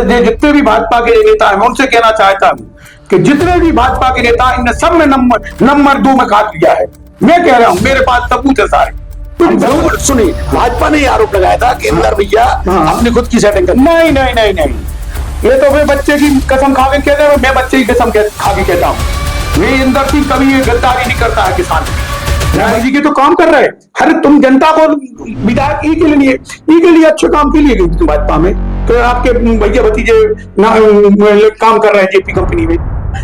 जितने भी भाजपा के नेता हैं मैं उनसे कहना चाहता हूँ कि जितने भी भाजपा के नेता इन सब में नंबर 2 में खा लिया है। मैं कह रहा हूँ, मेरे पास सबूत है सारे। जरूर सुनिए, भाजपा ने आरोप लगाया था कि इंदर भैया अपनी खुद की सेटिंग कर। नहीं नहीं नहीं नहीं, ये तो मैं बच्चे की कसम खा के कहते हैं, मैं बच्चे की कसम खा के कहता हूँ, मैं इंदर सिंह कभी ये गद्दारी नहीं करता है किसान जी के तो काम कर रहे हैं। अरे तुम जनता को विधायक ई के लिए अच्छे काम के लिए गई तुम भाजपा में, तो आपके भैया भतीजे काम कर रहे हैं जेपी कंपनी में।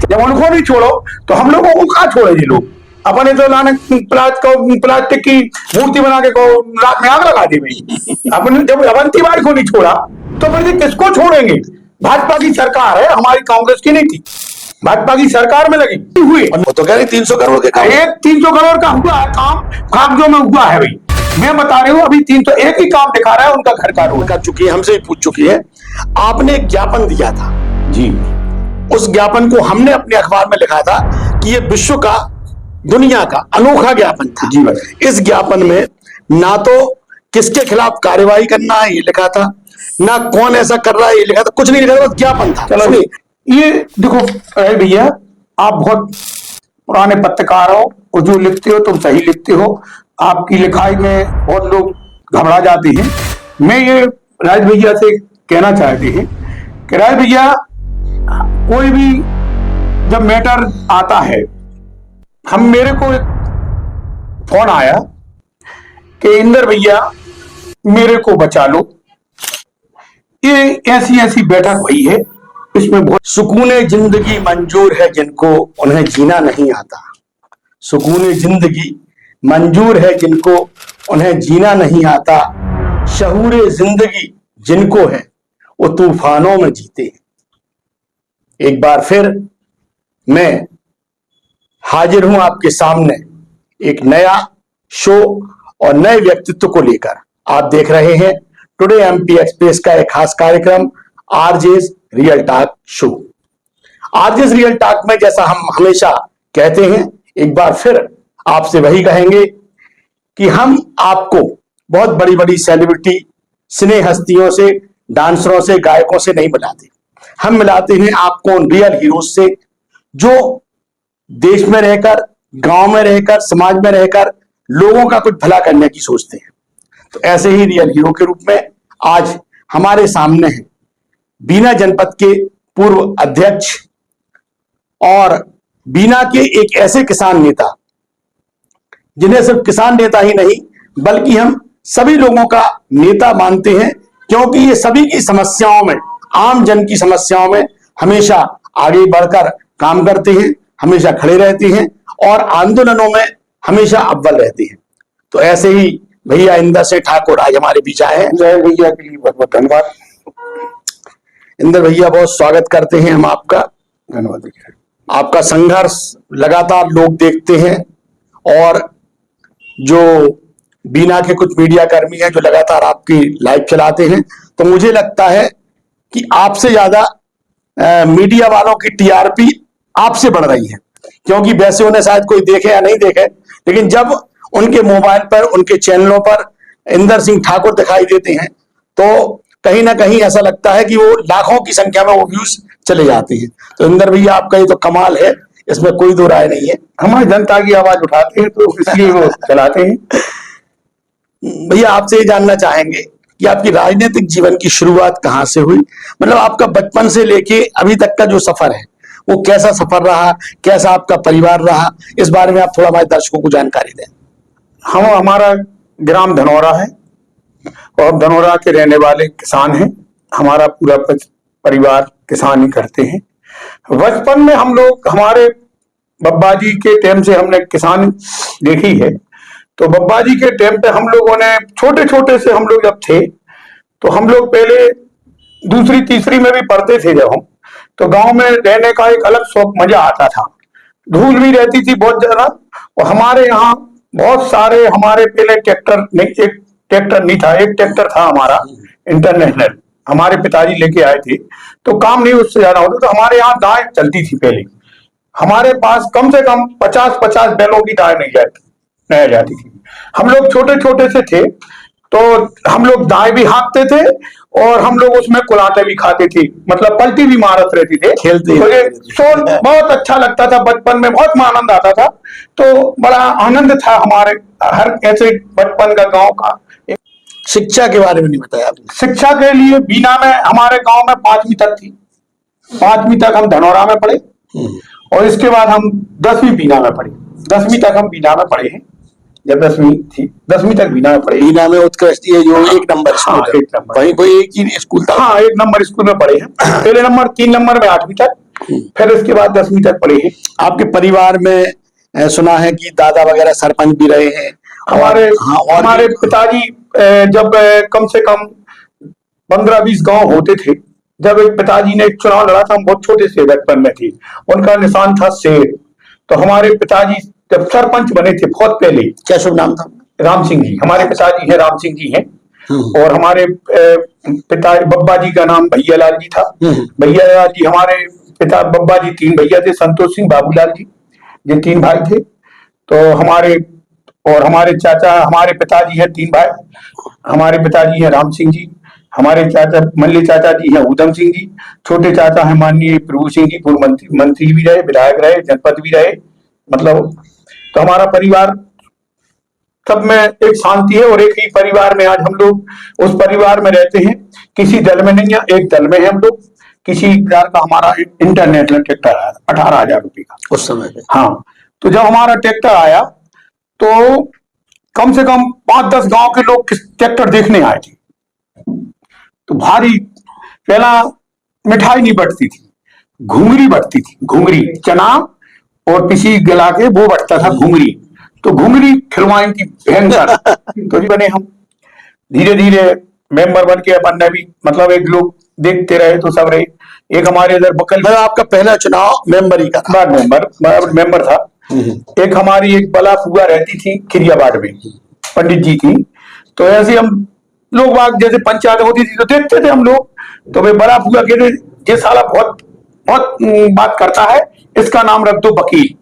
जब उनको नहीं छोड़ो तो हम लोगों को कहाँ छोड़े ये लोग? अपने तो लाने प्लास्टिक की मूर्ति बना के रात में आग लगा दी भाई। अपने जब अवंती बाई को नहीं छोड़ा तो फिर किसको छोड़ेंगे? भाजपा की सरकार है, हमारी कांग्रेस की नहीं थी। भाजपा की सरकार में लगी हुई वो तो कह रही 300 करोड़ के काम, 300 करोड़ का हुआ है काम जो में हुआ है भाई। मैं बता रही हूँ अभी 301 ही काम दिखा रहा है उनका घर का रोड। कर चुकी है, हमसे भी पूछ चुकी है। आपने एक ज्ञापन दिया था जी, उस ज्ञापन को हमने अपने अखबार में लिखा था कि ये विश्व का, दुनिया का अनोखा ज्ञापन था जी भाई। इस ज्ञापन में ना तो किसके खिलाफ कार्रवाई करना है ये लिखा था, ना कौन ऐसा कर रहा है ये लिखा था, कुछ नहीं लिखा था, बस ज्ञापन था। चलो ये देखो अरे भैया, आप बहुत पुराने पत्रकार हो और जो लिखते हो तुम सही लिखते हो, आपकी लिखाई में बहुत लोग घबरा जाते हैं। मैं ये राज भैया से कहना चाहते हैं कि राज भैया, कोई भी जब मैटर आता है, मेरे को एक फोन आया कि इंदर भैया मेरे को बचा लो, ये ऐसी ऐसी बैठक हुई है, इसमें बहुत सुकूने जिंदगी मंजूर है जिनको उन्हें जीना नहीं आता। सुकूने जिंदगी मंजूर है जिनको उन्हें जीना नहीं आता। शहूरे जिंदगी जिनको है वो तूफानों में जीते हैं। एक बार फिर मैं हाजिर हूं आपके सामने एक नया शो और नए व्यक्तित्व को लेकर। आप देख रहे हैं टुडे एमपी एक्सप्रेस का एक खास कार्यक्रम RJs real talk show. RJs real talk में जैसा हम हमेशा कहते हैं, एक बार फिर आपसे वही कहेंगे कि हम आपको बहुत बड़ी बड़ी सेलिब्रिटी, सिने हस्तियों से, डांसरों से, गायकों से नहीं मिलाते। हम मिलाते हैं आपको उन रियल हीरोज से जो देश में रहकर, गांव में रहकर, समाज में रहकर लोगों का कुछ भला करने की सोचते हैं। तो ऐसे ही रियल हीरो के रूप में आज हमारे सामने है बीना जनपद के पूर्व अध्यक्ष और बीना के एक ऐसे किसान नेता जिन्हें सिर्फ किसान नेता ही नहीं बल्कि हम सभी लोगों का नेता मानते हैं, क्योंकि ये सभी की समस्याओं में, आम जन की समस्याओं में हमेशा आगे बढ़कर काम करते हैं, हमेशा खड़े रहते हैं और आंदोलनों में हमेशा अव्वल रहते हैं। तो ऐसे ही भैया इंदर सिंह ठाकुर आज हमारे बीच आए हैं। जय भैया के लिए बहुत बहुत धन्यवाद। इंदर भैया, बहुत स्वागत करते हैं हम आपका। धन्यवाद भैया। आपका संघर्ष लगातार लोग देखते हैं और जो बीना के कुछ मीडिया कर्मी हैं जो लगातार आपकी लाइव चलाते हैं, तो मुझे लगता है कि आपसे ज्यादा मीडिया वालों की टीआरपी आपसे बढ़ रही है, क्योंकि वैसे उन्हें शायद कोई देखे या नहीं देखे, लेकिन जब उनके मोबाइल पर, उनके चैनलों पर इंदर सिंह ठाकुर दिखाई देते हैं तो कहीं ना कहीं ऐसा लगता है कि वो लाखों की संख्या में वो व्यूज चले जाते हैं। तो इंदर भैया, आपका ये तो कमाल है, इसमें कोई दो राय नहीं है। हमारी जनता की आवाज उठाते हैं तो इसलिए वो चलाते हैं। भैया, आपसे ये जानना चाहेंगे कि आपकी राजनीतिक जीवन की शुरुआत कहाँ से हुई? मतलब आपका बचपन से लेके अभी तक का जो सफर है वो कैसा सफर रहा, कैसा आपका परिवार रहा, इस बारे में आप थोड़ा हमारे दर्शकों को जानकारी दें। हमारा ग्राम धनौरा है और धनौरा के रहने वाले किसान हैं। हमारा पूरा परिवार किसान ही करते हैं। बचपन में हम लोग, हमारे बब्बा जी के टाइम से हमने किसान देखी है, तो बब्बा जी के टाइम पे हम लोगों ने छोटे छोटे से हम लोग जब थे तो हम लोग पहले दूसरी तीसरी में भी पढ़ते थे जब हम, तो गांव में रहने का एक अलग शौक, मजा आता था। धूल भी रहती थी बहुत ज्यादा और हमारे यहाँ बहुत सारे, हमारे पहले ट्रैक्टर नहीं, एक ट्रैक्टर नहीं था, एक ट्रैक्टर था हमारा इंटरनेशनल, हमारे पिताजी लेके आए थे, तो काम नहीं उससे ज्यादा होता। तो हमारे यहाँ गाय चलती थी पहले, हमारे पास कम से कम 50-50 बैलों की गाय नहीं जाती थी। हम लोग छोटे छोटे से थे, तो हम लोग दाएं भी हाँकते थे और हम लोग उसमें कुलाते भी खाते थे, मतलब पलटी भी मारत रहती थे, खेलते तो ये थे। बहुत अच्छा लगता था, बचपन में बहुत आनंद आता था। तो बड़ा आनंद था हमारे हर ऐसे बचपन का गांव का। शिक्षा के बारे में नहीं बताया आपने। शिक्षा के लिए बीना में हमारे गांव में 5वीं तक थी, 5वीं तक हम धनौरा में पढ़े और इसके बाद हम 10वीं बीना में पढ़े। 10वीं तक हम बीना में पढ़े हैं, जब 10वीं थी 10वीं तक बीना में पढ़े। बीना में उत्कृष्ट ये जो 1 नंबर स्कूल हाँ, है, 1 नंबर वहीं कोई एक ही स्कूल था। हाँ, 1 नंबर स्कूल में पढ़े हैं। पहले नंबर 3 नंबर में 8वीं तक, फिर इसके बाद 10वीं तक पढ़े हैं। आपके परिवार में सुना है कि दादा वगैरह सरपंच भी रहे हैं। हमारे पिताजी जब कम से कम 15-20 गांव होते थे, जब एक पिताजी ने एक चुनाव लड़ा था, हम बहुत छोटे से बचपन में थे, उनका निशान था शेर। तो हमारे पिताजी जब सरपंच बने थे बहुत पहले। क्या शुभ नाम था? राम सिंह जी, हमारे पिताजी हैं, राम सिंह जी हैं। और हमारे पिता बब्बा जी का नाम भैया लाल जी था। भैया लाल जी हमारे पिता बब्बा जी 3 भैया थे, संतोष सिंह, बाबूलाल जी, ये 3 भाई थे। तो हमारे चाचा, हमारे पिताजी हैं 3 भाई। हमारे पिताजी हैं राम सिंह जी, हमारे चाचा मल्ली चाचा जी हैं ऊधम सिंह जी, छोटे चाचा हैं माननीय प्रभु सिंह जी, पूर्व मंत्री भी रहे, विधायक रहे, जनपद भी रहे, मतलब। तो हमारा परिवार सब में एक शांति है और एक ही परिवार में आज हम लोग उस परिवार में रहते हैं। किसी दल में नहीं है, एक दल में है हम लोग। किसी प्रकार का हमारा इंटरनेशनल ट्रैक्टर आया 18,000 रुपए का उस समय पे। हाँ, तो जब हमारा ट्रैक्टर आया तो कम से कम 5-10 गांव के लोग ट्रैक्टर देखने आए थे। तो भारी पहला मिठाई नहीं बटती थी, घुंगरी बटती थी, घुंगरी चना और पिसी गला के वो बटता था घुंगरी। तो घुंगरी खिलवाई थी भयंकर। तो बने हम धीरे धीरे मेंबर बन के अपन ने भी, मतलब एक लोग देखते रहे तो सब रहे। एक हमारे इधर बकल, आपका पहला चुनाव मेंबर ही का था? मेंबर था। एक हमारी एक बला फुआ रहती थी खिरियाबाद में, पंडित जी थी। तो ऐसे हम लोग बाग जैसे पंचायत होती थी तो देखते थे हम लोग। तो वे बड़ा फुआ कहते ये साला बहुत बहुत बात करता है, इसका नाम रख दो वकील।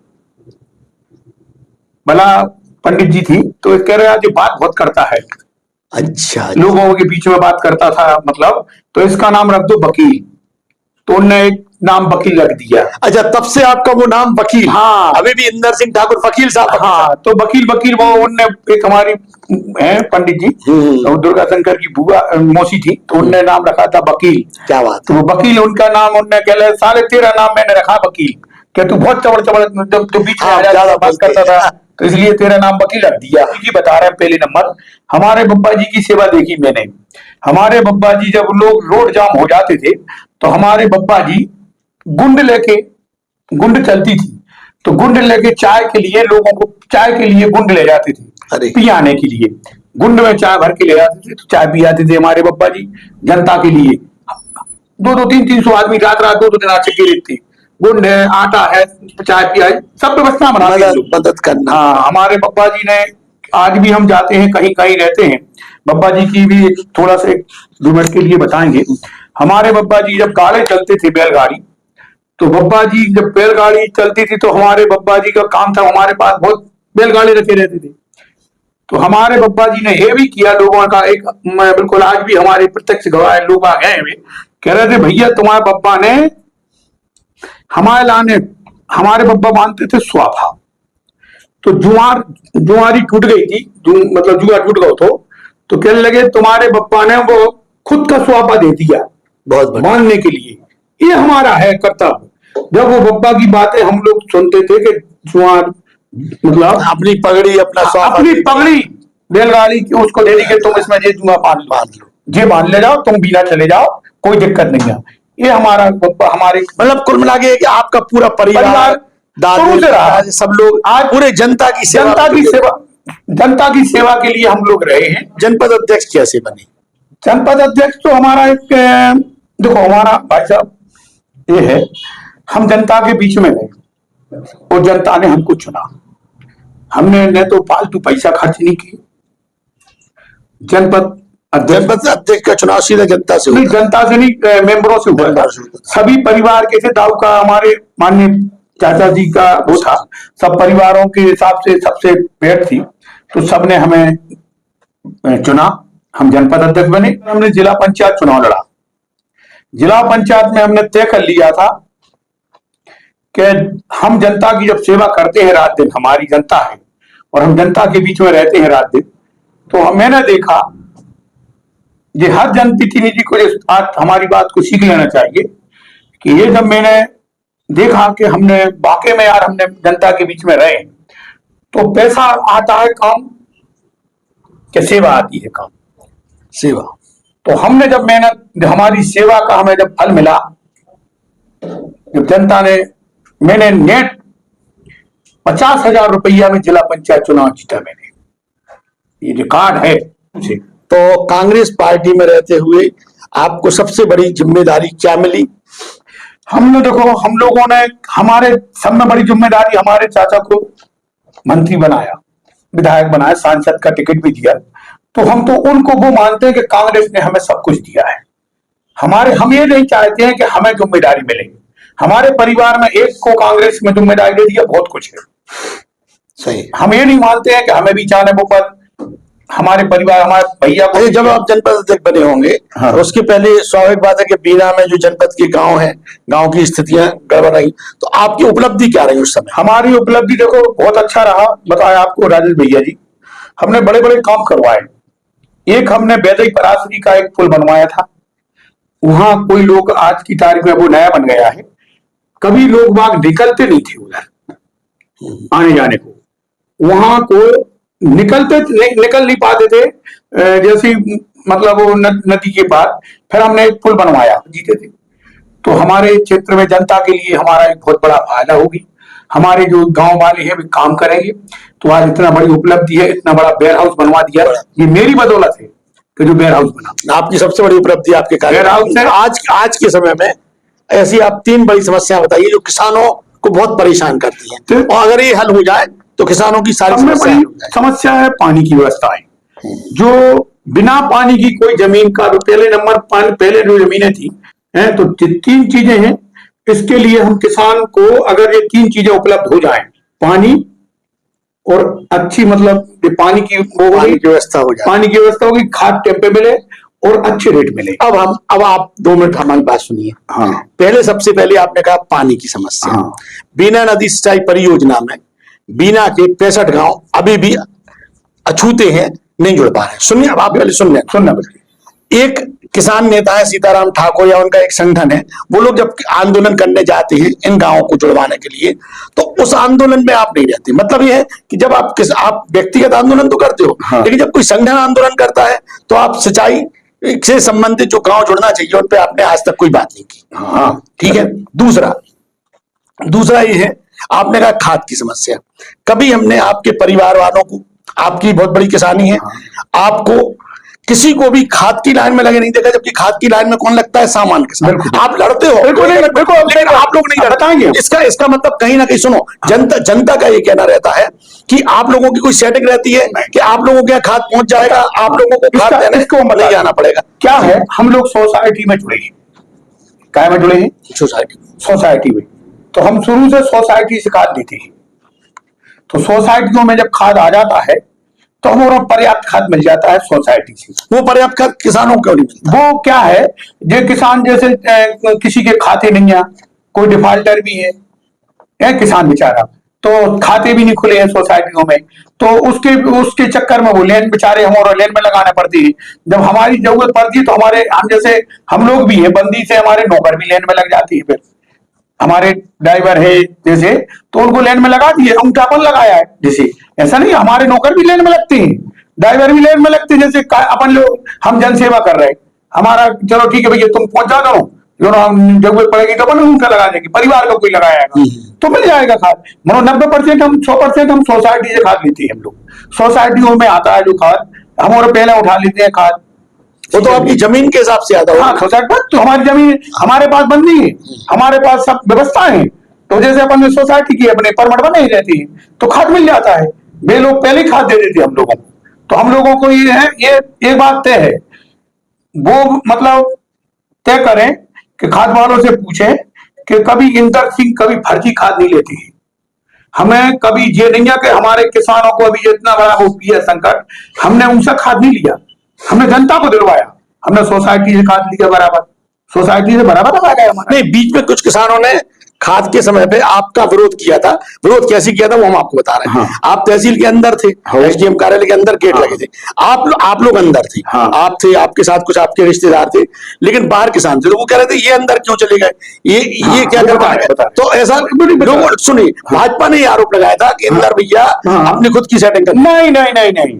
भला पंडित जी थी तो कह रहे ये बात बहुत करता है, अच्छा, लोगों के बीच में बात करता था, मतलब, तो इसका नाम रख दो वकील। तो उनने एक नाम वकील रख दिया। अच्छा, तब से आपका वो नाम वकील? हाँ, अभी भी इंदर सिंह ठाकुर वकील साहब। हाँ, तो वकील वो उनने एक हमारी है पंडित जी, तो दुर्गा शंकर की बुआ मौसी थी, तो उनने नाम रखा था वकील। क्या बात। तो वकील उनका नाम, उनने कह साले तेरा नाम मैंने रखा वकील, क्या तू बहुत चबड़ तू बीच में ज्यादा बात करता था, तो इसलिए तेरा नाम वकील रख दिया। जी बता रहे हैं पहले नंबर, हमारे बब्बा जी की सेवा देखी मैंने। हमारे बब्बा जी जब लोग रोड जाम हो जाते थे तो हमारे बब्बा जी गुंड लेके, गुंड चलती थी तो गुंड लेके चाय के लिए लोगों को, चाय के लिए गुंड ले जाते थे पियाने के लिए। गुंड में चाय भर के ले जाते थे तो चाय पी जाते थे हमारे बब्बा जी जनता के लिए। 200, 300 आदमी रात 2 दिन चक्के रहते, गुंड है, आटा है, चाय पिया, सब व्यवस्था बना मदद करना। हाँ, हमारे बब्बा जी ने, आज भी हम जाते हैं कहीं कहीं रहते हैं, बब्बा जी की भी थोड़ा सा 2 मिनट के लिए बताएंगे। हमारे बब्बा जी जब गाड़े चलते थे बैलगाड़ी, तो बब्बा जी जब बैलगाड़ी चलती थी तो हमारे बब्बा जी का काम था, हमारे पास बहुत बैलगाड़ी रखे रहते थे। तो हमारे बब्बा जी ने यह भी किया, लोगों का एक बिल्कुल आज भी हमारे प्रत्यक्ष गवाह लोग आ गए हुए कह रहे थे भैया तुम्हारे बब्बा ने हमारे लाने, हमारे बब्बा मानते थे स्वाफा। तो जुआरी टूट गई थी, मतलब जुआ टूट गया तो कहने लगे तुम्हारे बब्बा ने वो खुद का स्वाफा दे दिया बहुत मानने के लिए। ये हमारा है कर्तव्य। जब वो बब्बा की बातें हम लोग सुनते थे कि जुआर, मतलब अपनी पगड़ी, अपनी पगड़ी बैलगाड़ी की उसको दे दी कि तुम इसमें ये जुआ बांध लो, ये बांध ले जाओ, तुम बीना चले जाओ, कोई दिक्कत नहीं है। ये हमारा बब्बा, हमारे मतलब कुल मिला के आपका पूरा परिवार दादू से रहा, सब लोग आज पूरे जनता की सेवा के लिए हम लोग रहे हैं। जनपद अध्यक्ष कैसे बने? जनपद अध्यक्ष तो हमारा एक, देखो हमारा भाई साहब ये है, हम जनता के बीच में गए और जनता ने हमको चुना। हमने न तो फालतू पैसा खर्च नहीं किया। जनपद अध्यक्ष का चुनाव सीधा जनता से नहीं, जनता से नहीं, मेंबरों से हुआ। सभी परिवार के थे, दाऊ का हमारे माननीय चाचा जी का वो था, सब परिवारों के हिसाब से सबसे भेंट थी, तो सबने हमें चुना हम जनपद अध्यक्ष बने, हमने जिला पंचायत चुनाव लड़ा। जिला पंचायत में हमने तय कर लिया था कि हम जनता की जब सेवा करते हैं रात दिन, हमारी जनता है और हम जनता के बीच में रहते हैं रात दिन, तो मैंने देखा ये हर जनप्रतिनिधि को आज हमारी बात को सीख लेना चाहिए कि ये जब मैंने देखा कि हमने वाकई में यार हमने जनता के बीच में रहे, तो पैसा आता है काम कि सेवा आती है काम, सेवा। तो हमने जब हमारी सेवा का हमें जब फल मिला, जब जनता ने, मैंने नेट 50,000 रुपया में जिला पंचायत चुनाव जीता मैंने, ये रिकॉर्ड है मुझे। तो कांग्रेस पार्टी में रहते हुए आपको सबसे बड़ी जिम्मेदारी क्या मिली? हमने देखो, हम लोगों ने, हमारे सब में बड़ी जिम्मेदारी, हमारे चाचा को मंत्री बनाया, विधायक बनाया, सांसद का टिकट भी दिया, तो हम तो उनको वो मानते हैं कि कांग्रेस ने हमें सब कुछ दिया है। हम ये नहीं चाहते हैं कि हमें जिम्मेदारी मिले। हमारे परिवार में एक को कांग्रेस में जिम्मेदारी दे दिया, बहुत कुछ है। सही। हम ये नहीं मानते हैं कि हमें भी चाहे वो पद, हमारे परिवार, हमारे भैया को। जब आप जनपद अध्यक्ष बने होंगे, हाँ, तो उसके पहले स्वाभाविक बात है कि बीना में जो जनपद के गांव हैं, गांव की स्थितियां गड़बड़ रही, तो आपकी उपलब्धि क्या रही उस समय? हमारी उपलब्धि देखो बहुत अच्छा रहा, बताया आपको राजेश भैया जी, हमने बड़े बड़े काम करवाए। एक हमने वैदिक पराशरी का एक पुल बनवाया था, वहां कोई लोग आज की तारीख में वो नया बन गया है, कभी लोग बाग निकलते नहीं थे उधर आने जाने को, वहां को निकल नहीं पाते थे, जैसे मतलब वो नदी के पार। फिर हमने एक पुल बनवाया, जीते थे, तो हमारे क्षेत्र में जनता के लिए हमारा एक बहुत बड़ा फायदा होगी। हमारे जो गांव वाले हैं वे काम करेंगे, तो आज इतना बड़ी उपलब्धि है, इतना बड़ा वेयर हाउस बनवा दिया, ये मेरी बदौलत है कि जो वेयर हाउस बना। आपकी सबसे बड़ी उपलब्धि आपके वेयर हाउस है। आज के समय में ऐसी आप 3 बड़ी समस्या बताइए जो किसानों को बहुत परेशान करती हैं, और अगर ये हल हो जाए तो किसानों की सारी समस्या है पानी की व्यवस्था है। जो बिना पानी की कोई जमीन का, पहले नंबर पहले जो जमीनें थी हैं, तो 3 चीजें हैं इसके लिए। हम किसान को अगर ये 3 चीजें उपलब्ध हो जाए, पानी और अच्छी मतलब पानी की व्यवस्था हो जाए, पानी की व्यवस्था होगी, खाद टाइम पे मिले और अच्छे रेट मिले। अब आप 2 मिनट हमारी बात सुनिए। हाँ। सबसे पहले आपने कहा पानी की समस्या। हाँ। बीना नदी सिंचाई परियोजना में बीना के 65 गांव अभी भी अछूते हैं, नहीं जुड़ पा रहे। सुनिए, अब आप पहले सुनना। एक किसान नेता है सीताराम ठाकुर, या उनका एक संगठन है, वो लोग जब आंदोलन करने जाते हैं इन गांवों को जुड़वाने के लिए, तो उस आंदोलन में आप नहीं रहते। मतलब ये है कि जब आप व्यक्तिगत आंदोलन तो करते हो, हाँ, लेकिन जब कोई संगठन आंदोलन करता है तो आप सिंचाई से संबंधित जो गांव जुड़ना चाहिए उन पे आपने आज तक कोई बात नहीं की। हाँ, ठीक है। दूसरा ये है, आपने कहा खाद की समस्या। कभी हमने आपके परिवार वालों को, आपकी बहुत बड़ी किसानी है, आपको किसी को भी खाद की लाइन में लगे नहीं देखा, जबकि खाद की लाइन में कौन लगता है? सामान्य किसान। आप लड़ते हो, बिल्कुल आप लोग नहीं बताएंगे। इसका मतलब कहीं ना कहीं, सुनो, जनता का ये कहना रहता है कि आप लोगों की कोई सेटिंग रहती है कि आप लोगों के यहाँ खाद पहुंच जाएगा, आप लोगों को खाद देने को नहीं जाना पड़ेगा। क्या है, हम लोग सोसाइटी में जुड़े हैं। क्या में जुड़े हैं? सोसाइटी में। तो हम शुरू से सोसाइटी से खाद देते हैं, तो सोसाइटियों में जब खाद आ जाता है तो हमारा पर्याप्त खाद मिल जाता है सोसाइटी से। वो पर्याप्त खाद किसानों को नहीं मिलता। वो क्या है, जो किसान जैसे किसी के खाते नहीं है, कोई डिफॉल्टर भी है किसान बेचारा, तो खाते भी नहीं खुले हैं सोसाइटियों में, तो उसके चक्कर में वो लेन बेचारे हमारे लेन में लगाने पड़ती है। जब हमारी जरूरत पड़ती है तो हम लोग भी है, बंदी से हमारे नौकर भी लेन में लग जाती है। फिर हमारे ड्राइवर है जैसे, तो उनको लेन में लगा दिए, अंगूठापन लगाया है जैसे। ऐसा नहीं, हमारे नौकर भी लेन में लगते हैं, ड्राइवर भी लेन में लगते हैं। जैसे अपन लोग, हम जन सेवा कर रहे हैं, हमारा चलो ठीक है भैया तुम पहुंचा दो, हम जरूरत पड़ेगी तो अपन उनका लगा देंगे, परिवार का कोई लगाएगा तो मिल जाएगा खाद। मनो 90% हम 100% हम सोसाइटी से खाद लेते हैं। हम लोग सोसाइटियों में आता है जो खाद, हम और पहले उठा लेते हैं खाद। वो तो आपकी जमीन के हिसाब से आता है। हाँ, तो हमारी जमीन, हमारे पास बंदी है, हमारे पास सब व्यवस्था है, तो जैसे अपन ने सोसाइटी की अपने परमिट बने ही रहती है, तो खाद मिल जाता है। वे लोग पहले खाद दे देते हम लोगों को। तो हम लोगों को ये है, ये एक बात तय है, वो मतलब तय करें कि खाद वालों से पूछें कि कभी इंटरसिंग, कभी फर्जी खाद नहीं लेते हैं। हमें कभी ये नहीं है कि हमारे किसानों को अभी इतना बड़ा हो गया संकट, हमने उनसे खाद नहीं लिया। हमने जनता को दिलवाया, हमने सोसाइटी से खाद लिया बराबर, सोसाइटी से बराबर लगाया गया हमारा। नहीं, बीच में कुछ किसानों ने खाद के समय पे आपका विरोध किया था। विरोध कैसे किया था वो हम आपको बता रहे हैं। हाँ। आप तहसील के अंदर थे, एसडीएम कार्यालय के अंदर गेट लगे थे, आप लोग अंदर थे। हाँ। आप थे, आपके साथ कुछ आपके रिश्तेदार थे, लेकिन बाहर किसान थे, तो वो कह रहे थे ये अंदर क्यों चले गए, ये क्या करता है। तो ऐसा लोगों सुनिए, भाजपा ने आरोप लगाया था कि इंदर भैया अपनी खुद की सेटिंग कर। नहीं नहीं नहीं नहीं,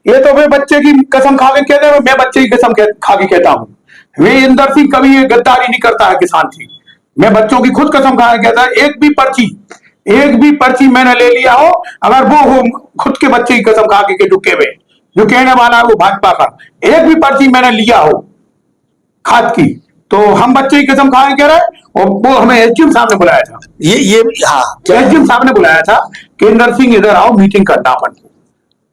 ये तो मैं बच्चे की कसम खा के कहते हैं, मैं बच्चे की कसम खा के कहता हूँ, वे इंदर सिंह कभी ये गद्दारी नहीं करता है किसान की। मैं बच्चों की खुद कसम खा के कहता है, एक भी पर्ची मैंने ले लिया हो, अगर वो हो खुद के बच्चे की कसम खा के झुके हुए, जो कहने वाला है वो भाजपा का, एक भी पर्ची मैंने लिया हो खाद की, तो हम बच्चे की कसम खा के कह रहे हैं। और वो हमें एसडीएम साहब ने बुलाया था, ये हाँ, एसडीएम साहब ने बुलाया था कि इंदर सिंह इधर आओ, मीटिंग करना अपन को।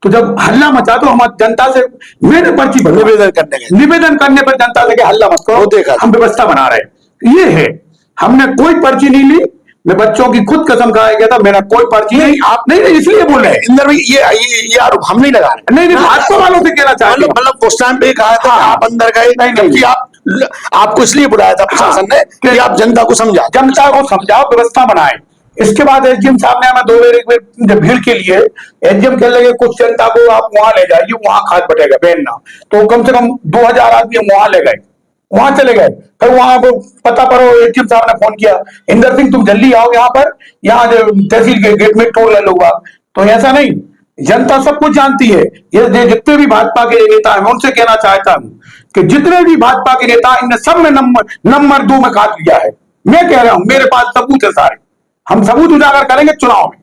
तो जब हल्ला मचा तो हम जनता से मैंने पर्ची निवेदन करने पर जनता से हल्ला मत करो, देखा हम व्यवस्था बना रहे। ये है, हमने कोई पर्ची नहीं ली, मैं बच्चों की खुद कसम खाया गया था, मेरा कोई पर्ची नहीं। आप नहीं इसलिए बोल रहे हैं इंदर भाई, ये आरोप हम नहीं लगा रहे। नहीं भाजपा वालों से कहना चाहते हैं, मतलब उस टाइम पे कहा था आप अंदर गए नहीं, आपको इसलिए बुलाया था प्रशासन ने कि आप जनता को समझाओ, व्यवस्था बनाए। इसके बाद एसडीएम साहब ने हमें 2 बार एक बार भीड़ के लिए एसडीएम कहने लगे कुछ जनता को आप वहां ले जाइए, वहां खाद बटेगा बेनना। तो कम से कम 2000 आदमी हम वहां ले गए, वहां चले गए। फिर वहां को पता पर एसडीएम साहब ने फोन किया, इंदर सिंह तुम जल्दी आओ यहाँ पर, यहाँ तहसील के गेट में टोल ले लो। तो ऐसा नहीं, जनता सब कुछ जानती है। ये जितने भी भाजपा के नेता हैं, मैं उनसे कहना चाहता हूँ कि जितने भी भाजपा के नेता, इनने सब में नंबर 2 में खाद लिया है। मैं कह रहा हूं, मेरे पास सबूत है सारे, हम सबूत उजागर करेंगे चुनाव में,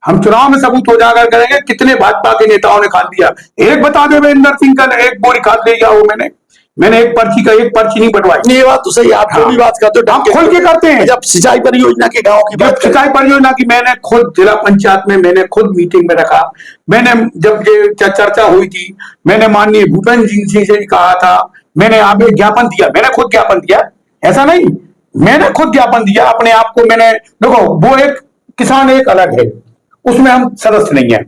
हम चुनाव में सबूत उजागर करेंगे कितने भाजपा के नेताओं ने खाद दिया। एक बता दो इंदर सिंह का एक बोरी खाद ले गया हो, मैंने एक पर्ची नहीं बंटवाई। ये बात तो सही, आप जो भी बात करते हो हम खोल के करते हैं। जब सिंचाई परियोजना के गांव की बात, सिंचाई परियोजना की मैंने खुद जिला पंचायत में मैंने खुद मीटिंग में रखा। मैंने जब ये चर्चा हुई थी, मैंने माननीय भूपेंद्र सिंह से कहा था, मैंने आगे ज्ञापन दिया, मैंने खुद ज्ञापन दिया, ऐसा नहीं, मैंने खुद ज्ञापन दिया अपने आप को। मैंने देखो, वो एक किसान एक अलग है, उसमें हम सदस्य नहीं है,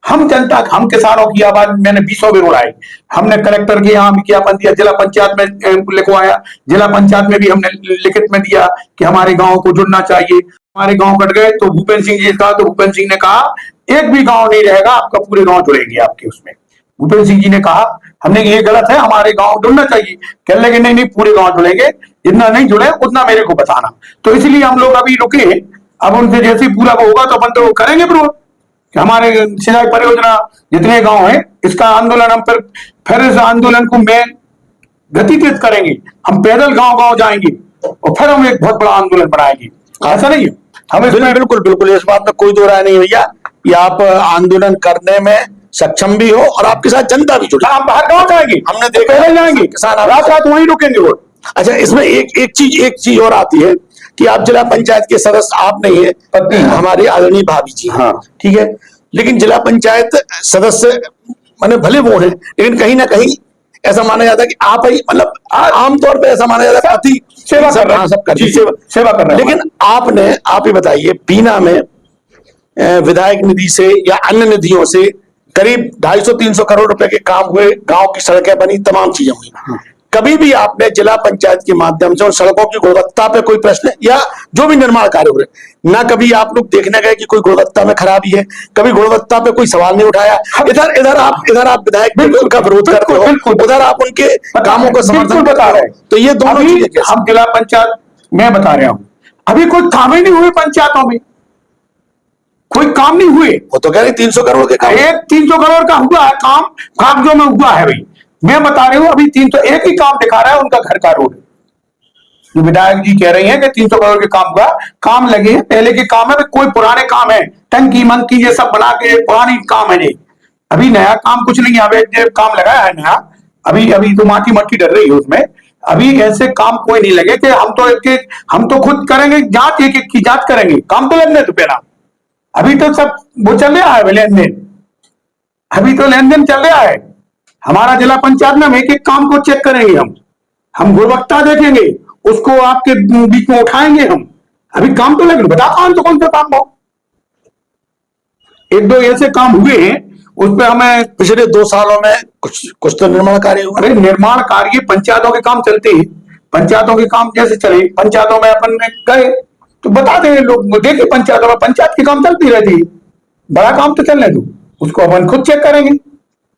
हम जनता, हम किसानों की आवाज मैंने 20 भी उड़ाई। हमने कलेक्टर के यहाँ भी ज्ञापन दिया, जिला पंचायत में लिखवाया, जिला पंचायत में भी हमने लिखित में दिया कि हमारे गांव को जुड़ना चाहिए। हमारे गांव कट गए तो भूपेंद्र सिंह जी कहा, तो भूपेंद्र सिंह ने कहा एक भी गांव नहीं रहेगा आपका, पूरे गांव जुड़ेंगे आपके उसमें। भूपेंद्र सिंह जी ने कहा, हमने ये गलत है, हमारे गांव जुड़ना चाहिए। कहने लगे नहीं पूरे गांव जुड़ेंगे, जितना नहीं जुड़े उतना मेरे को बताना। तो इसलिए हम लोग अभी रुके, अब उनसे जैसे पूरा वो होगा तो अपन तो करेंगे विरोध कि हमारे सिंचाई परियोजना जितने गांव हैं, इसका आंदोलन हम फिर इस आंदोलन को मैं गति तेज करेंगे। हम पैदल गांव जाएंगे और फिर हम एक बहुत बड़ा आंदोलन बनाएंगे। ऐसा नहीं है, हम इसमें बिल्कुल इस बात में कोई दो राय नहीं भैया कि आप आंदोलन करने में सक्षम भी हो और आपके साथ जनता भी जुड़ी। हम बाहर गाँव जाएंगे, हमने देखा पैदल जाएंगे, किसान रात वहीं रुकेंगे वो। अच्छा, इसमें एक चीज और आती है कि आप जिला पंचायत के सदस्य आप नहीं है, पत्नी हमारी आदरणीय भाभी जी, हाँ ठीक है, लेकिन जिला पंचायत सदस्य माने भले वो हैं, लेकिन कहीं ना कहीं ऐसा माना जाता है कि आप ही, मतलब आमतौर पे ऐसा माना जाता है अति सेवा कर रहे हैं, सब कर सेवा कर रहे हैं। लेकिन आप ही बताइए, बीना में विधायक निधि से या अन्य निधियों से करीब 250-300 करोड़ रुपए के काम हुए, गांव की सड़कें बनी, तमाम चीजें हुई। कभी भी आपने जिला पंचायत के माध्यम से उन सड़कों की गुणवत्ता पे कोई प्रश्न या जो भी निर्माण कार्य हो रहे, ना कभी आप लोग देखने गए कि कोई गुणवत्ता में खराबी है, कभी गुणवत्ता पे कोई सवाल नहीं उठाया। इधर आप विधायक का विरोध करते हो, उधर आप उनके कामों को समर्थन बता रहे हैं। तो ये दोनों चीजें हम जिला पंचायत में बता रहे हूँ, अभी कोई काम ही नहीं हुए पंचायतों में, कोई काम नहीं हुए। वो तो कह रहे 300 करोड़ के काम, 300 करोड़ का हुआ है काम, कागजों में हुआ है भाई। मैं बता रही हूँ, अभी 300 एक ही काम दिखा रहा है, उनका घर का रोड। जो विधायक जी कह रही हैं कि 300 करोड़ के काम हुआ, काम लगे हैं, पहले के काम है, कोई पुराने काम है, टंकी मंकी ये सब बना के पुरानी काम है, अभी नया काम कुछ नहीं है। अभी काम लगाया है नया, अभी तो माटी मट्टी डर रही है उसमें। अभी ऐसे काम कोई नहीं लगे कि हम तो खुद करेंगे जांच, एक की जांच करेंगे, काम तो लगने तो पहला। अभी तो सब वो चल रहा है लेन देन, अभी तो लेन देन चल रहा है। हमारा जिला पंचायत में हम एक एक काम को चेक करेंगे, हम गुणवत्ता देखेंगे, उसको आपके बीच में उठाएंगे हम। अभी काम तो लगे, बता कौन तो कौन सा काम हो, एक दो ऐसे काम हुए हैं उस पे हमें पिछले 2 सालों में कुछ तो निर्माण कार्य हुआ। अरे निर्माण कार्य पंचायतों के काम चलते हैं, पंचायतों के काम जैसे चले, पंचायतों में अपन में गए तो बता दें लोग, देखिए पंचायतों में पंचायत के काम चलती रहती है, बड़ा काम तो चलने दो, उसको अपन खुद चेक करेंगे,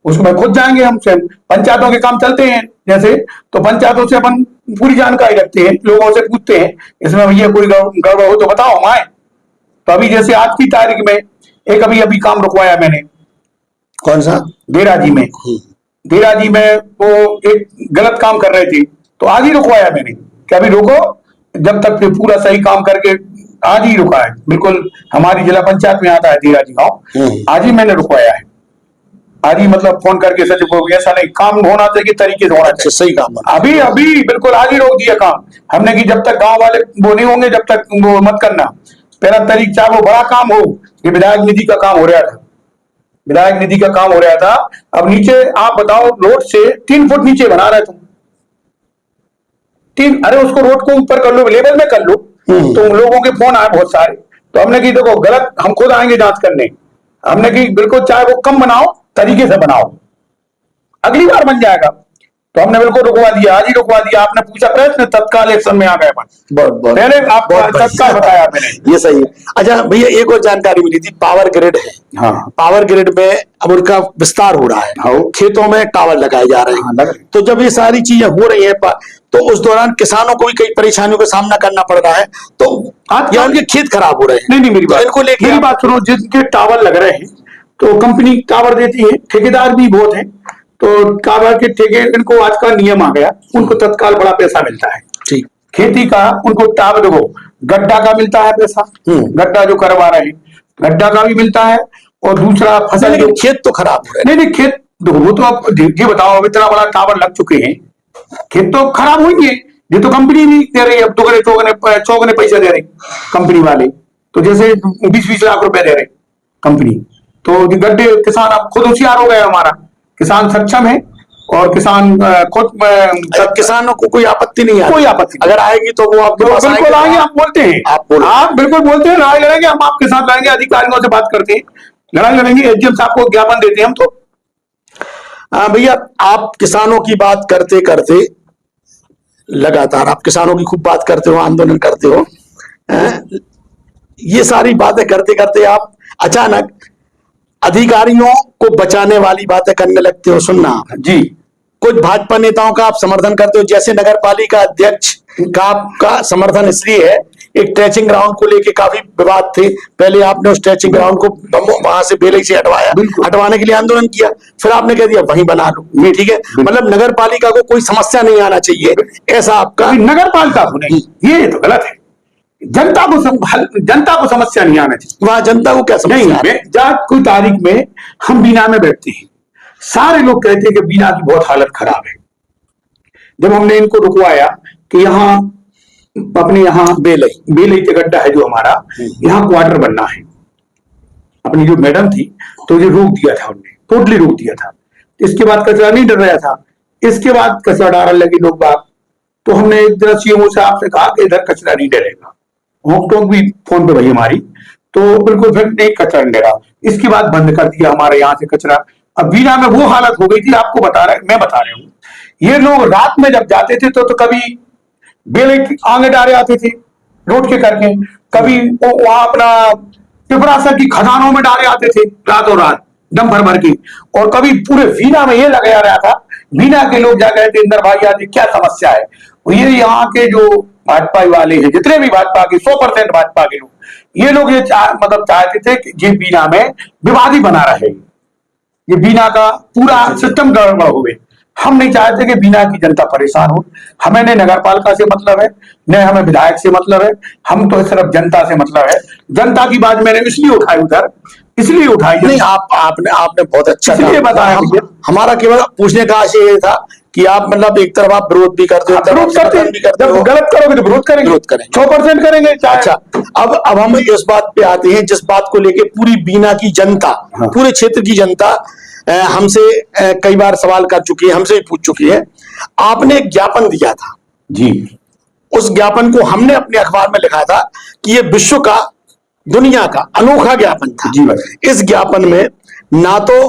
उसमें खुद जाएंगे हम स्वयं। पंचायतों के काम चलते हैं जैसे, तो पंचायतों से अपन पूरी जानकारी रखते हैं, लोगों से पूछते हैं इसमें भैया कोई गड़बड़ हो तो बताओ हम आए। तो अभी जैसे आज की तारीख में एक अभी काम रुकवाया मैंने। कौन सा? देराजी में। देराजी में वो एक गलत काम कर रहे थे, तो आज ही रुकवाया मैंने कि अभी रुको, जब तक पूरा सही काम करके, आज ही रुका है, बिल्कुल हमारी जिला पंचायत में आता है देराजी गाँव, आज ही मैंने रुकवाया है। आज ही मतलब फोन करके सचिव को, ऐसा नहीं, काम होना चाहिए, तरीके से होना चाहिए, सही काम। अभी बिल्कुल आज ही रोक दिया काम हमने कि जब तक गांव वाले वो नहीं होंगे जब तक वो मत करना। पहला तारीख चाहे वो बड़ा काम हो, ये विधायक निधि का काम हो रहा था, विधायक निधि का काम हो रहा था। अब नीचे आप बताओ, रोड से 3 फुट नीचे बना रहे तुम, 3, अरे उसको रोड को ऊपर कर लो, लेवल में कर लो। तो लोगों के फोन आए बहुत सारे, तो हमने की देखो गलत, हम खुद आएंगे जांच करने, हमने की बिल्कुल चाहे वो कम बनाओ, तरीके से बनाओ, अगली बार बन जाएगा। तो हमने बिल्कुल रुकवा दिया, आज ही रुकवा दिया। आपने पूछा प्रश्न, तत्काल एक्शन में आ गए अपन। बहुत मैंने आपको तत्काल बताया मैंने। ये सही है। अच्छा भैया, एक और जानकारी मिली थी, पावर ग्रिड है। हाँ, पावर ग्रिड में अब उनका विस्तार हो रहा है। हाँ, खेतों में टावर लगाए जा रहे हैं। हाँ, तो जब ये सारी चीजें हो रही है, तो उस दौरान किसानों को भी कई परेशानियों का सामना करना पड़ रहा है, तो या उनके खेत खराब हो रहे हैं। नहीं मेरी बात, इनको लेकर मेरी बात सुनो, जिनके टावर लग रहे हैं तो कंपनी टावर देती है, ठेकेदार भी बहुत है, तो टावर के ठेके, इनको आज का नियम आ गया, उनको तत्काल बड़ा पैसा मिलता है। ठीक, खेती का उनको टावर, देखो गड्ढा का मिलता है पैसा, गड्ढा जो करवा रहे हैं गड्ढा का भी मिलता है, और दूसरा फसल, लेकिन खेत तो खराब हो रहे हैं। नहीं खेत देखो, वो तो आप ये बताओ, अब इतना बड़ा टावर लग चुके हैं, खेत तो खराब होंगे, ये तो कंपनी भी दे रही है, अब दुगने चौगने पैसे दे रही कंपनी वाले, तो जैसे 20-20 लाख रुपए दे रहे कंपनी। तो गड्ढे, किसान अब खुद होशियार हो गया, हमारा किसान सक्षम है, और किसान खुद, किसानों को कोई आपत्ति नहीं है, कोई आपत्ति अगर आएगी तो वो आपके पास बिल्कुल आएंगे। आप बोलते हैं, आप बिल्कुल बोलते हैं, लड़ाई लड़ेंगे, हम आपके साथ लड़ेंगे, अधिकारियों से बात करते हैं, लड़ाई लड़ेंगे, एसडीएम साहब को ज्ञापन देते हैं हम तो। भैया, आप किसानों की बात करते करते, लगातार आप किसानों की खूब बात करते हो, आंदोलन करते हो, ये सारी बातें करते करते आप अचानक अधिकारियों को बचाने वाली बातें करने लगते हो। सुनना जी, कुछ भाजपा नेताओं का आप समर्थन करते हो, जैसे नगर पालिका अध्यक्ष का आपका समर्थन इसलिए है, एक ट्रेचिंग ग्राउंड को लेके काफी विवाद थे, पहले आपने उस ट्रेचिंग ग्राउंड को वहां से बेलई से हटवाया, हटवाने के लिए आंदोलन किया, फिर आपने कह दिया वहीं बना लो, ठीक है, मतलब नगर पालिका को कोई समस्या नहीं आना चाहिए, ऐसा आपका। नगर पालिका को नहीं, ये तो गलत है, जनता को समस्या नहीं आना चाहिए। वहां जनता को क्या समस्या है? जात कोई तारीख में हम बीना में बैठते हैं, सारे लोग कहते हैं कि बीना की बहुत हालत खराब है। जब हमने इनको रुकवाया कि यहाँ अपने यहाँ बेलई के गड्ढा है जो हमारा, यहाँ क्वार्टर बनना है, अपनी जो मैडम थी तो ये रोक दिया था, उन्होंने टोटली रोक दिया था। इसके बाद कचरा नहीं डर रहा था, इसके बाद कचरा डालने लगे लोग बाग, तो हमने एक दिन सीएमओ साहब से कहा कि इधर कचरा नहीं डरेगा, होक भी फोन पे भई हमारी, तो बिल्कुल फिर नहीं कचरा नहीं डरा। इसके बाद बंद कर दिया हमारे यहाँ से कचरा। अब बीना में वो हालत हो गई थी, आपको मैं बता रहा हूँ, ये लोग रात में जब जाते थे तो कभी बेले आगे डाले आते थे रोड के करके, कभी वहां अपना पिपरासर की खदानों में डाले आते थे रातों रात दम भर के, और कभी पूरे बीना में ये लगाया रहा था। बीना के लोग जा गए थे, इंदर भाई आज क्या समस्या है, ये यहाँ के जो भाजपा वाले हैं, जितने भी भाजपा के 100% भाजपा के लोग, ये लोग ये मतलब चाहते थे कि ये बीना में विवादी बना रहे, ये बीना का पूरा सिस्टम गड़बड़ हो गए। हम नहीं चाहते कि बीना की जनता परेशान हो, हमें न नगर पालिका से मतलब है, न हमें विधायक से मतलब है, हम तो सिर्फ जनता से मतलब है। जनता की बात मैंने इसलिए उठाई उधर, इसलिए उठाई नहीं, आपने बहुत अच्छा इसलिए बताया। हमारा केवल पूछने का आशय ये था कि आप मतलब एक तरफ आप विरोध भी करते हो, विरोध करते हो, गलत करोगे तो विरोध करेंगे, 100% करेंगे। अच्छा, अब हम इस बात पे आते हैं जिस बात को लेके पूरी बीना की जनता, पूरे क्षेत्र की जनता हमसे कई बार सवाल कर चुकी है, हमसे भी पूछ चुकी है। आपने एक ज्ञापन दिया था जी, उस ज्ञापन को हमने अपने अखबार में लिखा था कि ये विश्व का, दुनिया का अनोखा ज्ञापन था जी। इस ज्ञापन में ना तो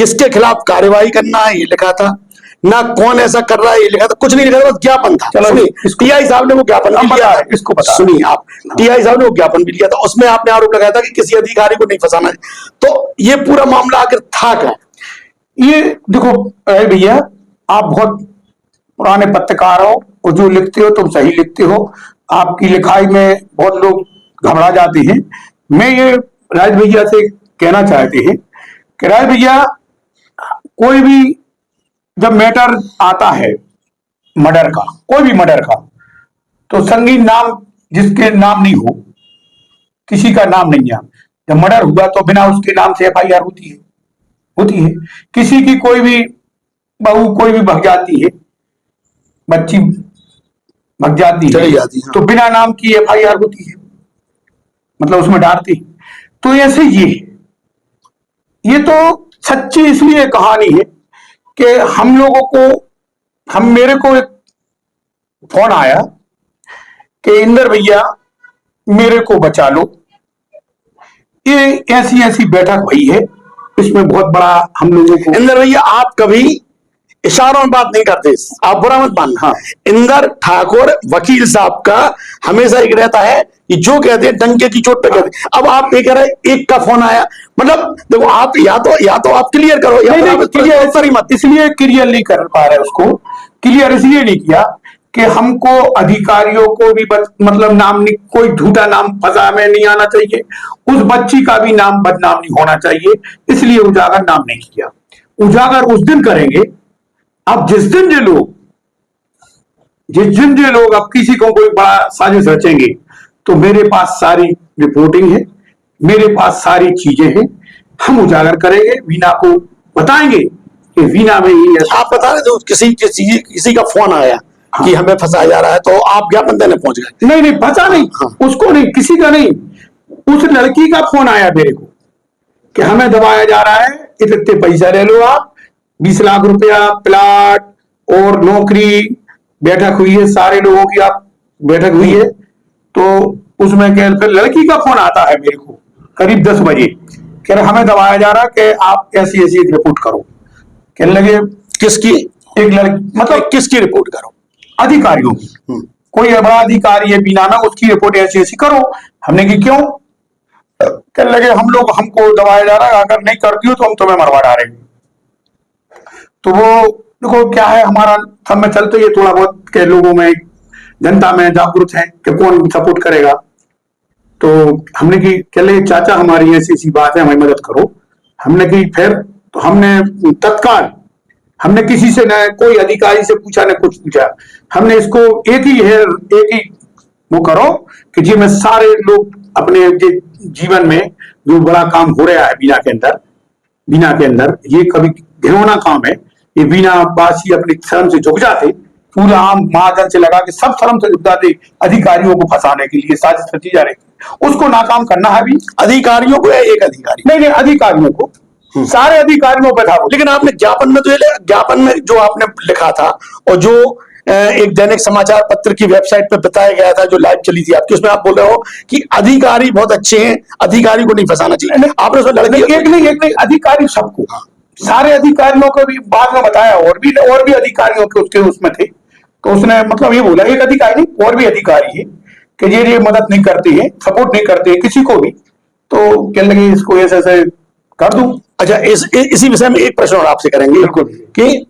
किसके खिलाफ कार्रवाई करना है ये लिखा था, ना कौन ऐसा कर रहा है ये लिखा था, कुछ नहीं लिखा था, बस ज्ञापन था। चलो, सुनिए, टीआई साहब ने वो ज्ञापन भी लिया है, इसको बता। सुनिए आप, टीआई साहब ने वो ज्ञापन भी लिया था, उसमें आपने आरोप लगाया था कि किसी अधिकारी को नहीं फंसाना है। तो ये पूरा मामला आखिर था क्या? ये देखो भैया, आप बहुत पुराने पत्रकार हो और जो लिखते हो तुम सही लिखते हो, आपकी लिखाई में बहुत लोग घबरा जाते हैं। मैं ये राज भैया से कहना चाहते हैं कि राज भैया, कोई भी जब मैटर आता है मर्डर का, कोई भी मर्डर का, तो संगीन नाम जिसके नाम नहीं हो, किसी का नाम नहीं है, जब मर्डर हुआ तो बिना उसके नाम से एफआईआर होती है। किसी की कोई भी बहू कोई भी भग जाती है, बच्ची भग जाती है, चली जाती है, तो बिना नाम की एफआईआर होती है, मतलब उसमें डालती। तो ऐसे ये तो सच्ची इसलिए कहानी है कि हम लोगों को, मेरे को एक फोन आया कि इंदर भैया मेरे को बचा लो, ये ऐसी ऐसी बैठक हुई है, इसमें बहुत बड़ा हम लोगों को। इंदर भैया, आप कभी इशारों में बात नहीं करते, आप बुरा मत मानना। हाँ। इंदर ठाकुर वकील साहब का हमेशा एक रहता है कि जो कहते हैं डंके की चोट पे कहते हैं। अब आप ये कह रहे हैं एक का फोन आया, मतलब देखो आप या तो आप क्लियर करो, या नहीं, क्लियर सॉरी मत, इसलिए क्लियर नहीं कर पा रहे उसको, क्लियर इसलिए नहीं किया कि हमको अधिकारियों को भी मतलब नाम नहीं, कोई झूठा नाम फंसा में नहीं आना चाहिए, उस बच्ची का भी नाम बदनाम नहीं होना चाहिए, इसलिए उजागर नाम नहीं किया। उजागर उस दिन करेंगे, अब जिस दिन ये लोग अब किसी को कोई बड़ा साजिश रचेंगे, तो मेरे पास सारी रिपोर्टिंग है, मेरे पास सारी चीजें हैं, हम उजागर करेंगे, वीना को बताएंगे कि वीना में ये। आप बता रहे थे किसी का फोन आया कि हमें फंसाया जा रहा है, तो आप ज्ञापन देने पहुंच गए? नहीं फंसा नहीं, उसको नहीं, किसी का नहीं, उस लड़की का फोन आया मेरे को कि हमें दबाया जा रहा है, इतने पैसा ले लो आप, 20 लाख रुपया, प्लाट और नौकरी, बैठक हुई है सारे लोगों की, आप बैठक हुई है। तो उसमें फिर लड़की का फोन आता है मेरे को करीब 10 बजे, कह रहे हमें दबाया जा रहा है कि आप ऐसी ऐसी एक रिपोर्ट करो। कहने लगे किसकी? एक लड़की, मतलब किसकी रिपोर्ट करो? अधिकारियों की, कोई बड़ा अधिकारी है बीना में, उसकी रिपोर्ट ऐसी ऐसी करो। हमने की क्यों? कहने लगे हमको दबाया जा रहा है, अगर नहीं करती हो तो हम तुम्हें मरवा डालेंगे। तो वो देखो क्या है, हमारा सब में चलते ही थोड़ा बहुत के लोगों में, जनता में जागरूक है कि कौन सपोर्ट करेगा। तो हमने की चले चाचा हमारी ऐसी ऐसी बात है, हमारी मदद करो। हमने की फिर तो हमने तत्काल हमने किसी से न कोई अधिकारी से पूछा न कुछ पूछा, हमने इसको एक ही वो करो कि जी मैं सारे लोग अपने जीवन में जो बड़ा काम हो रहा है बीना के अंदर ये कभी घिनौना काम है, ये बीना बासी अपनी शर्म से झुक जाते, पूरा आम महाजन से लगा के सब शर्म से झुक जाते, अधिकारियों को फंसाने के लिए साजिश रची जा रही थी, उसको नाकाम करना है। भी अधिकारियों को, एक अधिकारी नहीं अधिकारियों को, सारे अधिकारियों पर था वो। लेकिन आपने ज्ञापन में जो आपने लिखा था और जो एक दैनिक समाचार पत्र की वेबसाइट पे बताया गया था, जो लाइव चली थी आपकी, उसमें आप बोल रहे हो कि अधिकारी बहुत अच्छे हैं, अधिकारी को नहीं फंसाना चाहिए। आपने उसमें लड़की एक नहीं अधिकारी सबको, सारे अधिकारियों को भी बाद में बताया, और भी अधिकारियों के उसके उसमें थे। तो उसने मतलब ये बोला एक अधिकारी नहीं और भी अधिकारी है कि ये मदद नहीं करते हैं, सपोर्ट नहीं करते हैं किसी को भी। तो कहने लगे इसको ऐसे कर दूं। अच्छा, इसी विषय में एक प्रश्न और आपसे करेंगे कि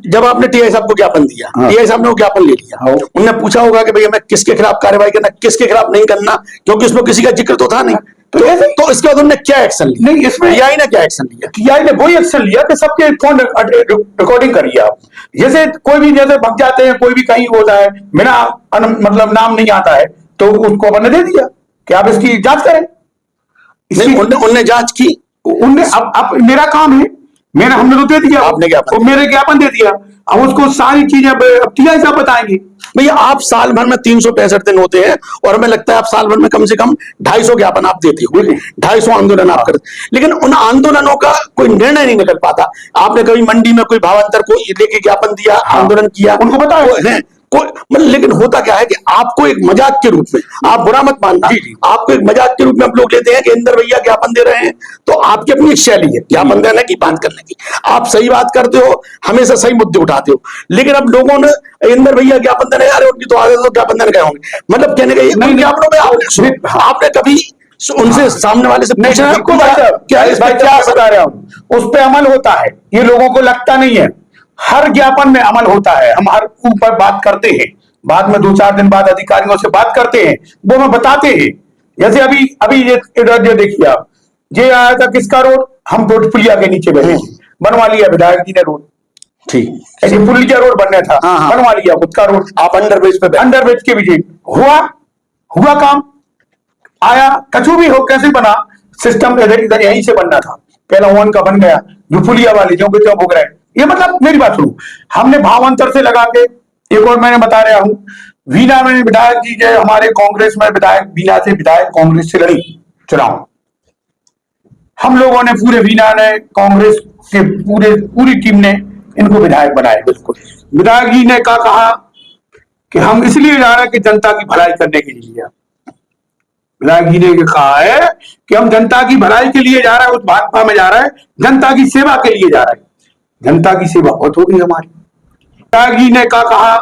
जब आपने टीआई साहब को ज्ञापन दिया, टीआई साहब ने वो ज्ञापन ले लिया, उन्होंने पूछा होगा कि भैया मैं किसके खिलाफ कार्रवाई करना, किसके खिलाफ नहीं करना, क्योंकि इसमें किसी का जिक्र तो था नहीं। तो इसके बाद उन्होंने क्या एक्शन लिया? नहीं, इसमें टीआई ने क्या एक्शन लिया? टीआई ने वही एक्शन लिया कि सबके फोन रिकॉर्डिंग करिए आप। जैसे कोई भी जैसे भग जाते हैं, कोई भी कहीं होता है बिना मतलब नाम नहीं आता है, तो उसको अपन ने दे दिया कि आप इसकी जांच करें। उनने जांच की, उनने अब मेरा काम है, हमने तो दे दिया, आपने ज्ञापन, मेरे ज्ञापन दे दिया, अब उसको सारी चीजें अब टीआई साहब बताएंगे। भैया आप साल भर में 365 दिन होते हैं और हमें लगता है आप साल भर में कम से कम 250 ज्ञापन आप देते हो, 250 आंदोलन आप करते, लेकिन उन आंदोलनों का कोई निर्णय नहीं निकल पाता। आपने कभी मंडी में कोई भावांतर को लेके ज्ञापन दिया, आंदोलन किया, उनको बताया मतलब लेकिन होता क्या है कि आपको एक मजाक के रूप में, आप बुरा मत मानना, आपको एक मजाक के रूप में हम लोग लेते हैं कि इंदर भैया ज्ञापन दे रहे हैं, तो आपकी अपनी एक शैली है ज्ञापन देने की, बात करने की, आप सही बात करते हो, हमेशा सही मुद्दे उठाते हो। लेकिन अब लोगों ने इंदर भैया ज्ञापन देने जा रहे, उनकी तो आगे तो ज्ञापन देने गए होंगे, मतलब कहने का ये ज्ञापनों में आपने कभी उनसे सामने वाले से पूछा है क्या इस पर क्या बता रहा हूं, उस पर अमल होता है, ये लोगों को लगता नहीं है। हर ज्ञापन में अमल होता है, हम हर ऊपर बात करते हैं, बाद में 2-4 दिन बाद अधिकारियों से बात करते हैं, वो हमें बताते हैं। जैसे अभी अभी ये इधर ये देखिए आप, ये आया था किसका रोड, हम रोड पुलिया के नीचे बैठे हैं, बनवा लिया विधायक जी ने रोड, ठीक ऐसे पुलिया रोड बनना था, बनवा लिया खुद का रोड, आप अंडरब्रिज के भी हुआ काम, आया कछु भी हो, कैसे बना सिस्टम, इधर यहीं से बनना था, पहला वन का बन गया, जो पुलिया वाले जो कि भोग रहे हैं। ये मतलब मेरी बात सुनो, हमने भावांतर से लगा के, एक और मैंने बता रहा हूं, वीना में विधायक जी जो हमारे कांग्रेस में विधायक, वीना से विधायक कांग्रेस से लड़ी चुनाव, हम लोगों ने पूरे वीना ने, कांग्रेस के पूरी टीम ने इनको विधायक बनाए। बिल्कुल विधायक जी ने कहा कि हम इसलिए जा रहे हैं कि जनता की भलाई करने के लिए, विधायक जी ने कहा है कि हम जनता की भलाई के लिए जा रहे हैं, उस भाजपा में जा रहा है, जनता की सेवा के लिए जा रहा है, जनता की सेवा बहुत हो गई हमारी। विधायक जी ने कहा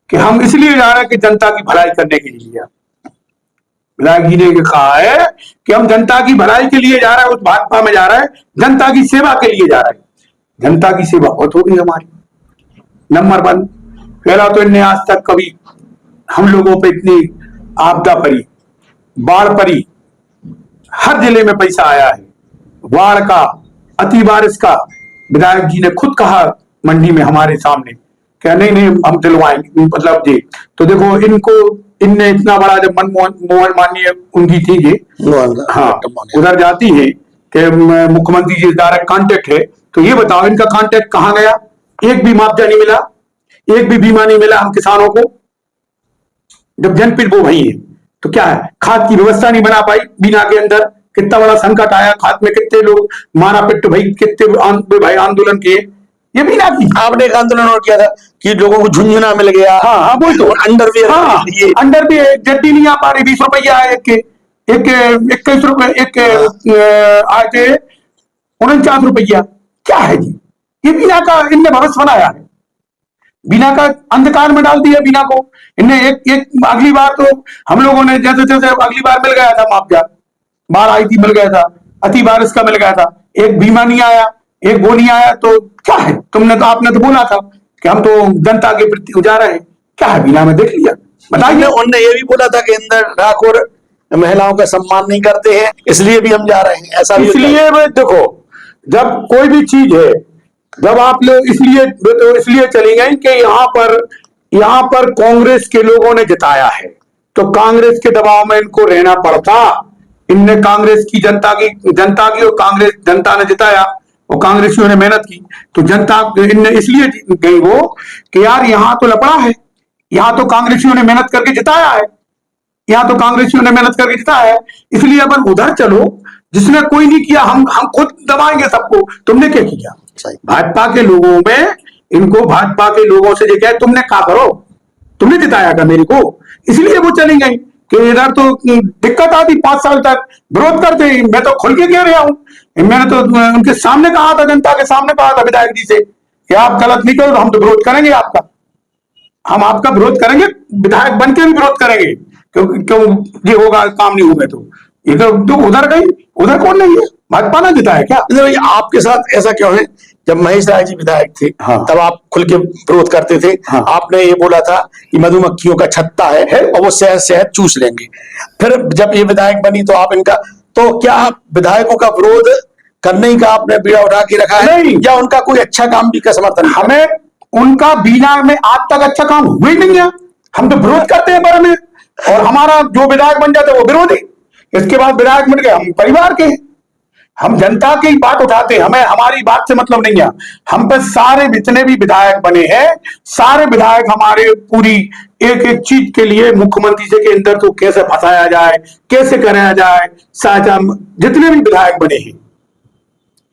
कि हम इसलिए जा रहे हैं कि जनता की भलाई करने के लिए, विधायक जी ने कहा है कि हम जनता की भलाई के लिए जा रहे हैं, उस भाजपा में जा रहा है, जनता की सेवा के लिए जा रहा है, जनता की सेवा बहुत हो गई हमारी। नंबर 1, पहला तो इनने आज तक कभी हम लोगों पे इतनी आपदा पड़ी, बाढ़ पड़ी, हर जिले में पैसा आया है, बाढ़ का, अति बारिश का, विधायक जी ने खुद कहा मंडी में हमारे सामने, क्या नहीं हम दिलवाएंगे, मतलब जी। तो देखो इनने इतना बड़ा, जब मनमोहन माननीय उनकी थी जी, हाँ उधर जाती है कि मुख्यमंत्री जी डायरेक्ट कांटेक्ट है, तो ये बताओ इनका कांटेक्ट कहाँ गया, एक भी मुआवजा नहीं मिला, एक भी बीमा नहीं मिला हम किसानों को, जब जनपद वो वही है, तो क्या है, खाद की व्यवस्था नहीं बना पाई बीना के अंदर, कितना बड़ा संकट आया, खाद में कितने लोग मारा पिट भाई, कितने भाई आंदोलन किए, ये बीना की। आपने एक आंदोलन और किया था कि लोगों को झुंझुना मिल गया, हाँ वही तो, अंडरवियर, हाँ अंडरवियर जड्डी नहीं आ पा रही, 20 रुपया आए, एक 21 रुपए, एक आए थे 49 रुपया, क्या है जी, ये बीना का इनने भविष्य बनाया है, बीना का अंधकार में डाल दिया बीना को इनने। एक अगली बार तो हम लोगों ने जैसे अगली बार मिल गया था मुआवजा, बाढ़ आई थी मिल गया था, अति बारिश का मिल गया था, एक बीमा नहीं आया, एक वो नहीं आया, तो क्या है, आपने तो बोला था कि हम तो जनता के प्रति जा रहे हैं, क्या है बीना में, देख लिया, बताइए। उनने ये भी बोला था कि इंदर ठाकुर महिलाओं का सम्मान नहीं करते हैं, इसलिए भी हम जा रहे हैं, ऐसा भी इसलिए देखो, जब कोई भी चीज है, जब आप लोग इसलिए चली गई कि यहाँ पर कांग्रेस के लोगों ने जिताया है, तो कांग्रेस के दबाव में इनको रहना पड़ता, इनने कांग्रेस की जनता की और कांग्रेस जनता ने जिताया, और कांग्रेसियों ने मेहनत की, तो जनता इनने इसलिए गई वो कि यार यहाँ तो लपड़ा है, यहाँ तो कांग्रेसियों ने मेहनत करके जिताया है, यहाँ तो कांग्रेसियों ने मेहनत करके जिताया है, इसलिए अपन उधर चलो, जिसने कोई नहीं किया हम खुद दबाएंगे सबको, तुमने क्या किया। भाजपा के लोगों में, इनको भाजपा के लोगों से जो क्या तुमने क्या करो, तुमने जिताया था मेरे को, इसलिए वो चली गई कि इधर तो दिक्कत आती, 5 साल तक विरोध करते, मैं तो खुल के कह रहा हूं, मैंने तो उनके सामने कहा था, जनता के सामने कहा था विधायक जी से कि आप गलत नहीं करो तो हम तो विरोध करेंगे आपका, हम आपका विरोध करेंगे, विधायक बन के भी विरोध करेंगे, क्यों ये होगा काम नहीं होगा, तो इधर तो उधर गई, उधर कौन नहीं है, भाजपा ने जिताया क्या। आपके साथ ऐसा क्यों है, जब महेश राय जी विधायक थे, हाँ, तब आप खुल के विरोध करते थे, हाँ, आपने ये बोला था कि मधुमक्खियों का छत्ता है और वो शहद चूस लेंगे, फिर जब ये विधायक बनी तो आप इनका, तो क्या विधायकों का विरोध करने का आपने बीड़ा उठा के रखा है, नहीं, या उनका कोई अच्छा काम भी का समर्थन, हमें उनका बीना में आज तक अच्छा काम हुआ ही नहीं है, हम तो विरोध करते हैं पर में, और हमारा जो विधायक बन जाते वो विरोधी, इसके बाद विधायक मिल गए, हम परिवार के, हम जनता की बात उठाते हैं, हमें हमारी बात से मतलब नहीं है, हम पे सारे जितने भी विधायक बने हैं, सारे विधायक हमारे पूरी एक एक चीज के लिए मुख्यमंत्री से के अंदर तो कैसे फंसाया जाए, कैसे कराया जाए, जितने भी विधायक बने हैं,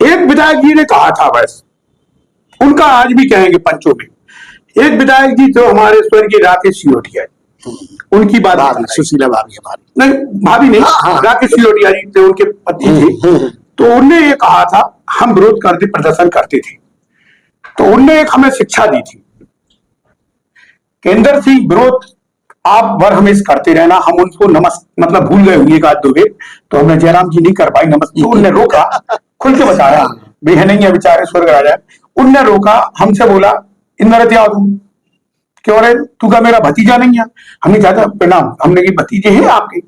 एक विधायक जी ने कहा था, बस उनका आज भी कहेंगे पंचों में, एक विधायक जी तो हमारे स्वर्गीय राकेश सिसोदिया, उनकी बात सुशीला भाभी हमारी, नहीं भाभी नहीं, हाँ। राकेश सिसोदिया जी थे, उनके पति थे। तो उनने ये कहा था, हम विरोध करते प्रदर्शन करते थे, तो उनने एक हमें शिक्षा दी थी, केंद्र सिंह विरोध आप वर हमेशा करते रहना, हम उनको मतलब भूल गए होंगे एक आध दो बेर, तो हमने जयराम जी नहीं कर पाई नमस्ते, तो उनने रोका, खुल के बताया, बेह नहीं है बेचारे स्वर्ग राजा, उनने रोका, हमसे बोला इंद्रजीत यादव क्यों रे, तू का मेरा भतीजा नहीं है? हमने चाचा प्रणाम, हमने की भतीजे हैं आपके,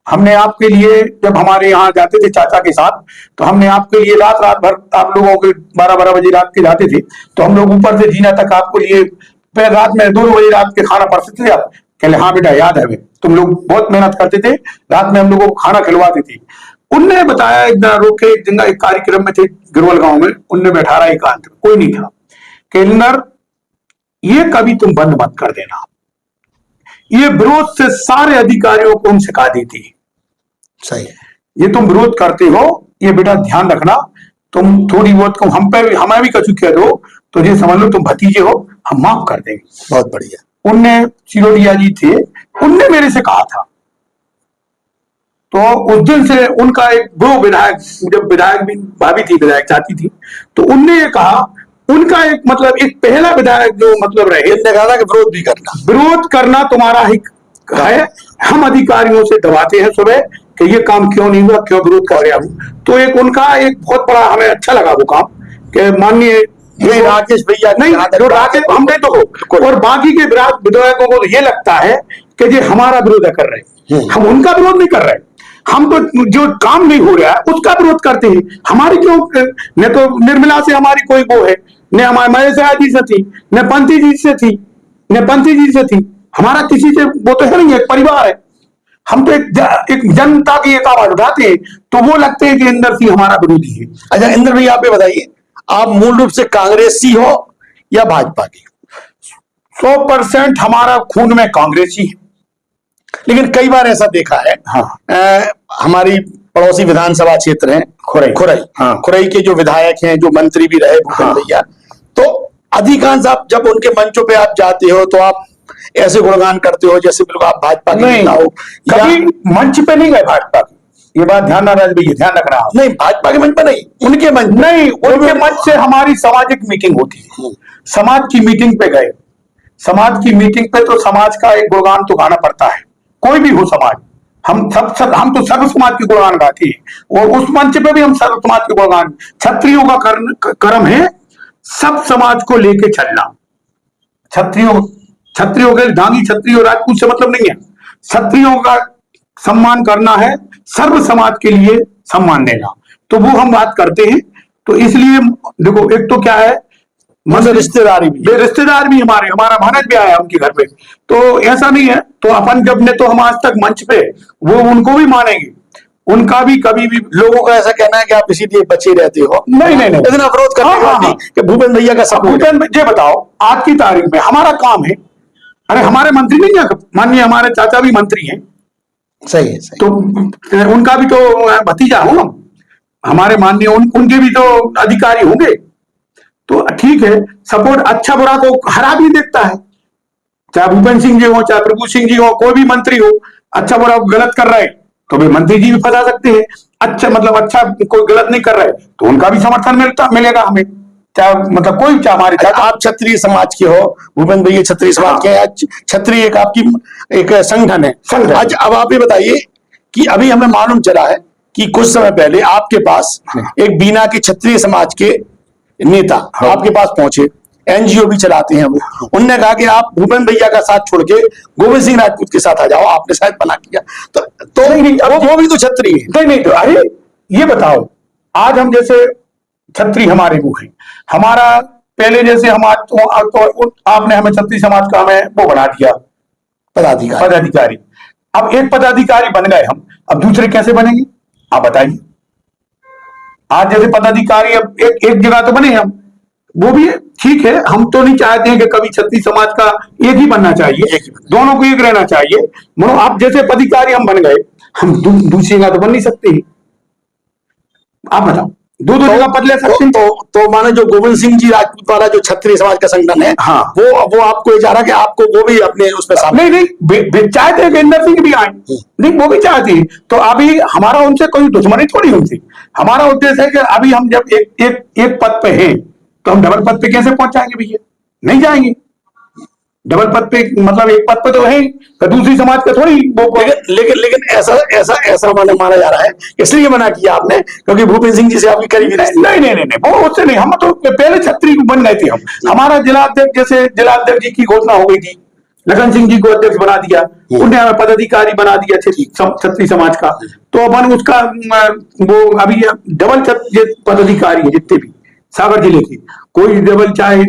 हमने आपके लिए जब हमारे यहाँ जाते थे चाचा के साथ, तो हमने आपके लिए रात रात भर आप लोगों के 12-12 बजे रात के जाते थे, तो हम लोग ऊपर से जीना तक आपको लिए रात में 2 बजे रात के खाना परसते थे आप? कहले हाँ बेटा याद है हमें, तुम लोग बहुत मेहनत करते थे, रात में हम लोगों को खाना खिलवाते थे। उनने बताया एक दिन रोके, एक दिन एक कार्यक्रम में थे गिरवल गांव में, उनने बैठा रहा एकांत, कोई नहीं था, केंद्र ये कभी तुम बंद मत कर देना, ये विरोध से सारे अधिकारियों को हम सिखा देती है, सही है, ये तुम विरोध करते हो, ये बेटा ध्यान रखना, तुम थोड़ी बहुत हम पे हमें भी कछु कह दो तो ये समझ लो तुम भतीजे हो, हम माफ कर देंगे। बहुत बढ़िया। उनने सिसोदिया जी थे, उनने मेरे से कहा था, तो उस दिन से उनका एक वो विधायक, जब विधायक भी भाभी थी, विधायक चाहती थी, तो उनने ये कहा, उनका एक मतलब एक पहला विधायक जो मतलब रहे, कहा था कि विरोध करना तुम्हारा हिक है, हम अधिकारियों से दबाते हैं सुबह कि ये काम क्यों नहीं हुआ, क्यों विरोध कर रहे हो, तो एक उनका एक बहुत बड़ा हमें अच्छा लगा वो काम कि माननीय राकेश भैया नहीं, जो राकेश हमने तो, और बाकी के विधायकों को तो ये लगता है कि ये हमारा विरोध कर रहे हैं, हम उनका विरोध नहीं कर रहे, हम तो जो काम नहीं हो रहा है उसका विरोध करते हैं। हमारी क्यों न तो निर्मला से हमारी कोई वो है, न हमारे महेश जी से थी, न पंथी जी से थी, न पंथी जी से थी, हमारा किसी से वो तो है नहीं, एक परिवार है, हम तो एक जनता की एक आवाज उठाते हैं, तो वो लगते हैं कि इंद्र सिंह हमारा विरोधी है। अच्छा इंद्र भाई आप बताइए, आप मूल रूप से कांग्रेसी हो या भाजपा की? 100% हमारा खून में कांग्रेसी है, लेकिन कई बार ऐसा देखा है, हाँ, हमारी पड़ोसी विधानसभा क्षेत्र है खुरई, हाँ, खुरई के जो विधायक हैं, जो मंत्री भी रहे भूपेंद्र भैया, तो अधिकांश आप जब उनके मंचों पे आप जाते हो तो आप ऐसे गुणगान करते हो जैसे बिल्कुल आप भाजपा के नेता हो। कभी मंच पे नहीं गए भाजपा की, ये बात ध्यान रखना। नहीं भाजपा के मंच पर नहीं, उनके मंच नहीं, उनके मंच से हमारी सामाजिक मीटिंग होती है, समाज की मीटिंग पे गए, समाज की मीटिंग पे तो समाज का एक गुणगान तो गाना पड़ता है, कोई भी हो समाज, हम तो सर्व समाज की गुणगान गाते हैं, और उस मंच पे भी हम सर्व समाज के गुणगान, क्षत्रियों का कर्म है सब समाज को लेके चलना, क्षत्रियों के धांगी क्षत्रियों राजपूत से मतलब नहीं है, क्षत्रियों का सम्मान करना है, सर्व समाज के लिए सम्मान देना, तो वो हम बात करते हैं। तो इसलिए देखो, एक तो क्या है, मतलब रिश्तेदार भी हमारा भारत भी आया उनके घर पे, तो ऐसा नहीं है, तो अपन जब ने तो हम आज तक मंच पे वो उनको भी मानेंगे, उनका भी कभी भी। लोगों का ऐसा कहना है कि आप इसीलिए बचे रहते हो। नहीं, इतना विरोध करने कि भूपेंद्र भैया का सपोर्ट। ये बताओ आज की तारीख में हमारा काम है, अरे हमारे मंत्री नहीं है, माननीय हमारे चाचा भी मंत्री हैं, सही है, तो उनका भी तो भतीजा हूं हम, हमारे माननीय उनके भी तो अधिकारी होंगे, तो ठीक है, सपोर्ट अच्छा बुरा को हरा भी देखता है, चाहे भूपेंद्र सिंह जी हो, चाहे प्रभु सिंह जी हो, कोई भी मंत्री हो, अच्छा बुरा गलत कर रहा है तो भी मंत्री जी भी फंसा सकते हैं, अच्छा कोई गलत नहीं कर रहा है तो उनका भी समर्थन मिलेगा हमें, चाहे मतलब कोई, चाहे हमारे, चाहे आप क्षत्रिय समाज के हो, भूपेंद्र भैया क्षत्रिय समाज के हैं, क्षत्रिय एक आपकी एक संगठन है। आज अब आप ये बताइए कि अभी हमें मालूम चला है कि कुछ समय पहले आपके पास एक बीना के क्षत्रिय समाज के नेता आपके पास पहुंचे, एनजीओ भी चलाते हैं वो, उनने कहा कि आप भूपेंद्र भैया का साथ छोड़ के गोविंद सिंह राजपूत के साथ आ जाओ, आपने शायद मना किया, तो वो भी तो क्षत्रिय है। नहीं, तो अरे ये बताओ, आज हम जैसे क्षत्रिय हमारे वो है, हमारा पहले जैसे हम आज तो आपने हमें क्षत्रिय समाज का हमें वो बना दिया पदाधिकारी, अब एक पदाधिकारी बन गए हम, अब दूसरे कैसे बनेंगे आप बताइए। आज जैसे पदाधिकारी अब एक जगह तो बने हम, वो भी ठीक है, हम तो नहीं चाहते हैं कि कभी क्षत्रिय समाज का एक ही बनना चाहिए, दोनों को एक रहना चाहिए, मनो आप जैसे पदाधिकारी हम बन गए, हम दूसरी जगह तो बन नहीं सकते, आप बताओ। दूध का पद ले सकते हैं। तो माने जो गोविंद सिंह जी राजपूत वाला जो क्षत्रिय समाज का संगठन है, हाँ, वो आपको ये चाह रहा कि आपको वो भी अपने उसमें नहीं नहीं चाहते हैं कि इंदर सिंह भी आए, नहीं वो भी चाहते हैं। तो अभी हमारा उनसे कोई दुश्मनी थोड़ी उनसे, हमारा उद्देश्य है कि अभी हम जब एक पद पे हैं तो हम डबल पद पे कैसे पहुंचाएंगे भैया, नहीं जाएंगे। डबल पद पे मतलब एक पद पे तो है, तो दूसरी समाज का थोड़ी वो। लेकिन ऐसा माना जा रहा है, इसलिए मना किया आपने क्योंकि भूपेंद्र सिंह जी से आपकी करीबी नहीं वो उससे नहीं, हम तो पहले छत्री बन गए थे। हम हमारा जिला अध्यक्ष, जैसे जिला अध्यक्ष जी की घोषणा हो गई थी, लखन सिंह जी को अध्यक्ष बना दिया, उन्हें हमें पदाधिकारी बना दिया छत्री समाज का। तो अपन उसका वो अभी डबल पदाधिकारी है जितने भी सागर जिले के, कोई डबल चाहे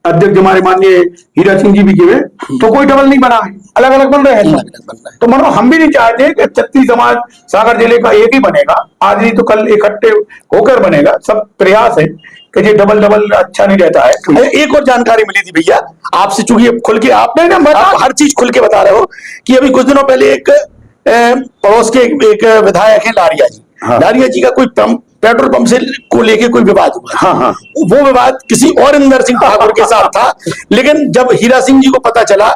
अध्यक्ष हमारे माननीय हीरा सिंह जी भी किए तो कोई डबल नहीं बना है, अलग अलग बन रहे हैं। तो मानो हम भी नहीं चाहते कि छत्तीस समाज सागर जिले का एक ही बनेगा, आज नहीं तो कल इकट्ठे होकर बनेगा। सब प्रयास है कि ये डबल डबल अच्छा नहीं रहता है। एक और जानकारी मिली थी भैया आपसे, चूंकि खुल के आप हर चीज खुल के बता रहे हो, कि अभी कुछ दिनों पहले एक पड़ोस के एक विधायक है लारिया जी, हाँ। लारिया जी का कोई पेट्रोल पंप से को लेके कोई विवाद हुआ, हाँ। वो विवाद किसी और इंदर सिंह ठाकुर के साथ था, लेकिन जब हीरा सिंह जी को पता चला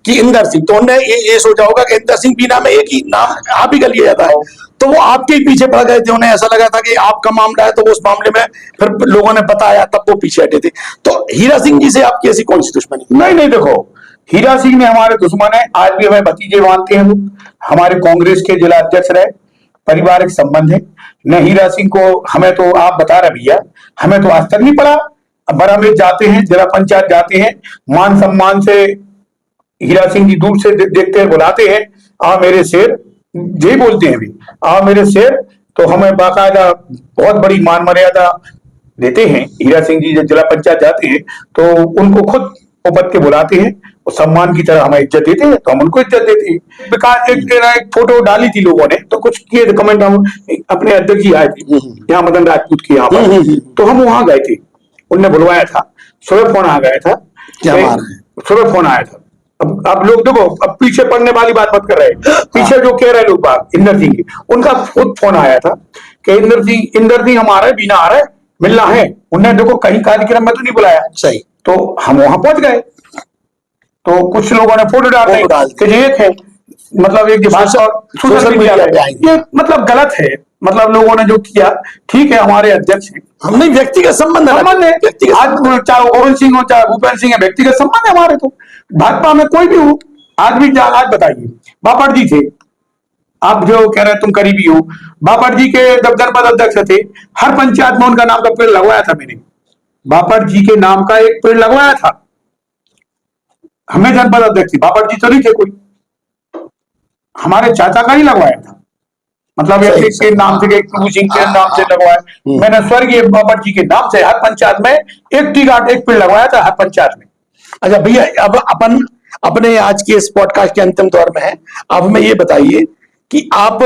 कि इंदर सिंह, तो उन्होंने ये सोचा होगा कि इंदर सिंह बीना में एक ही नाम आप ही का लिया जाता है, तो वो आपके ही पीछे पड़ गए थे। उन्हें ऐसा लगा था कि आपका मामला है, तो वो उस मामले में फिर लोगों ने बताया, तब वो पीछे हटे थे। तो हीरा सिंह जी से आपकी ऐसी कौन सी दुश्मनी? नहीं देखो, हीरा सिंह में हमारे दुश्मन है, आज भी हमें भतीजे मानते हैं। वो हमारे कांग्रेस के जिला अध्यक्ष रहे, पारिवारिक संबंध है। न हीरा सिंह को हमें तो आप बता रहे भैया, हमें तो आज तक नहीं पड़ा। बड़ा में जाते हैं, जिला पंचायत जाते हैं, मान सम्मान से हीरा सिंह जी दूर से देखते हैं, बुलाते हैं, आ मेरे शेर, यही बोलते हैं भी, आ मेरे शेर। तो हमें बाकायदा बहुत बड़ी मान मर्यादा देते हैं। हीरा सिंह जी जब जिला पंचायत जाते हैं तो उनको खुद उपद के बुलाते हैं और सम्मान की तरह हमें इज्जत देते हैं, तो हम उनको इज्जत देते हैं। विकास एक फोटो डाली थी लोगों ने, तो कुछ किए कमेंट, हम अपने अध्यक्ष जी आए थे यहाँ मदन राजपूत के यहाँ पर, तो हम वहां गए थे, उनने बुलवाया था, सुबह फोन आ गया था, सुबह फोन आया था। अब लोग देखो, अब पीछे पड़ने वाली बात मत कर रहे, पीछे जो कह रहे लोग बात इंदर सिंह की, उनका खुद फोन आया था कि इंदर सिंह हमारा है, बीना आ रहा है, मिलना है। उन्हें देखो कहीं कार्यक्रम में तो नहीं बुलाया, सही, तो हम वहां पहुंच गए। तो कुछ लोगों ने फोटो डाले कि एक है, मतलब एक सोशल मीडिया ये मतलब गलत है। मतलब लोगों ने जो किया, ठीक है, हमारे अध्यक्ष हैं, हमने व्यक्तिगत संबंध है। आज चाहे गोविंद सिंह हो चाहे भूपेंद्र सिंह है, व्यक्तिगत संबंध है हमारे। तो भाजपा में कोई भी हो, आज भी आज बताइए, बापट जी थे, आप जो कह रहे हैं तुम करीबी हो, बापट जी के जब जनपद अध्यक्ष थे, हर पंचायत में उनका नाम का पेड़ लगवाया था मैंने, बापट जी के नाम का एक पेड़ लगवाया था। हमें जनपद अध्यक्ष थी, बापट जी तो नहीं थे कोई, हमारे चाचा का ही लगवाया था। मतलब के नाम से, प्रभु सिंह के नाम से लगवाया मैंने, स्वर्गीय बापट जी के नाम से हर पंचायत में एक टी गार्ड, एक पेड़ लगवाया था हर पंचायत में। अच्छा भैया, अब अपन अपने आज के इस पॉडकास्ट के अंतिम दौर में है, आप हमें ये बताइए कि आप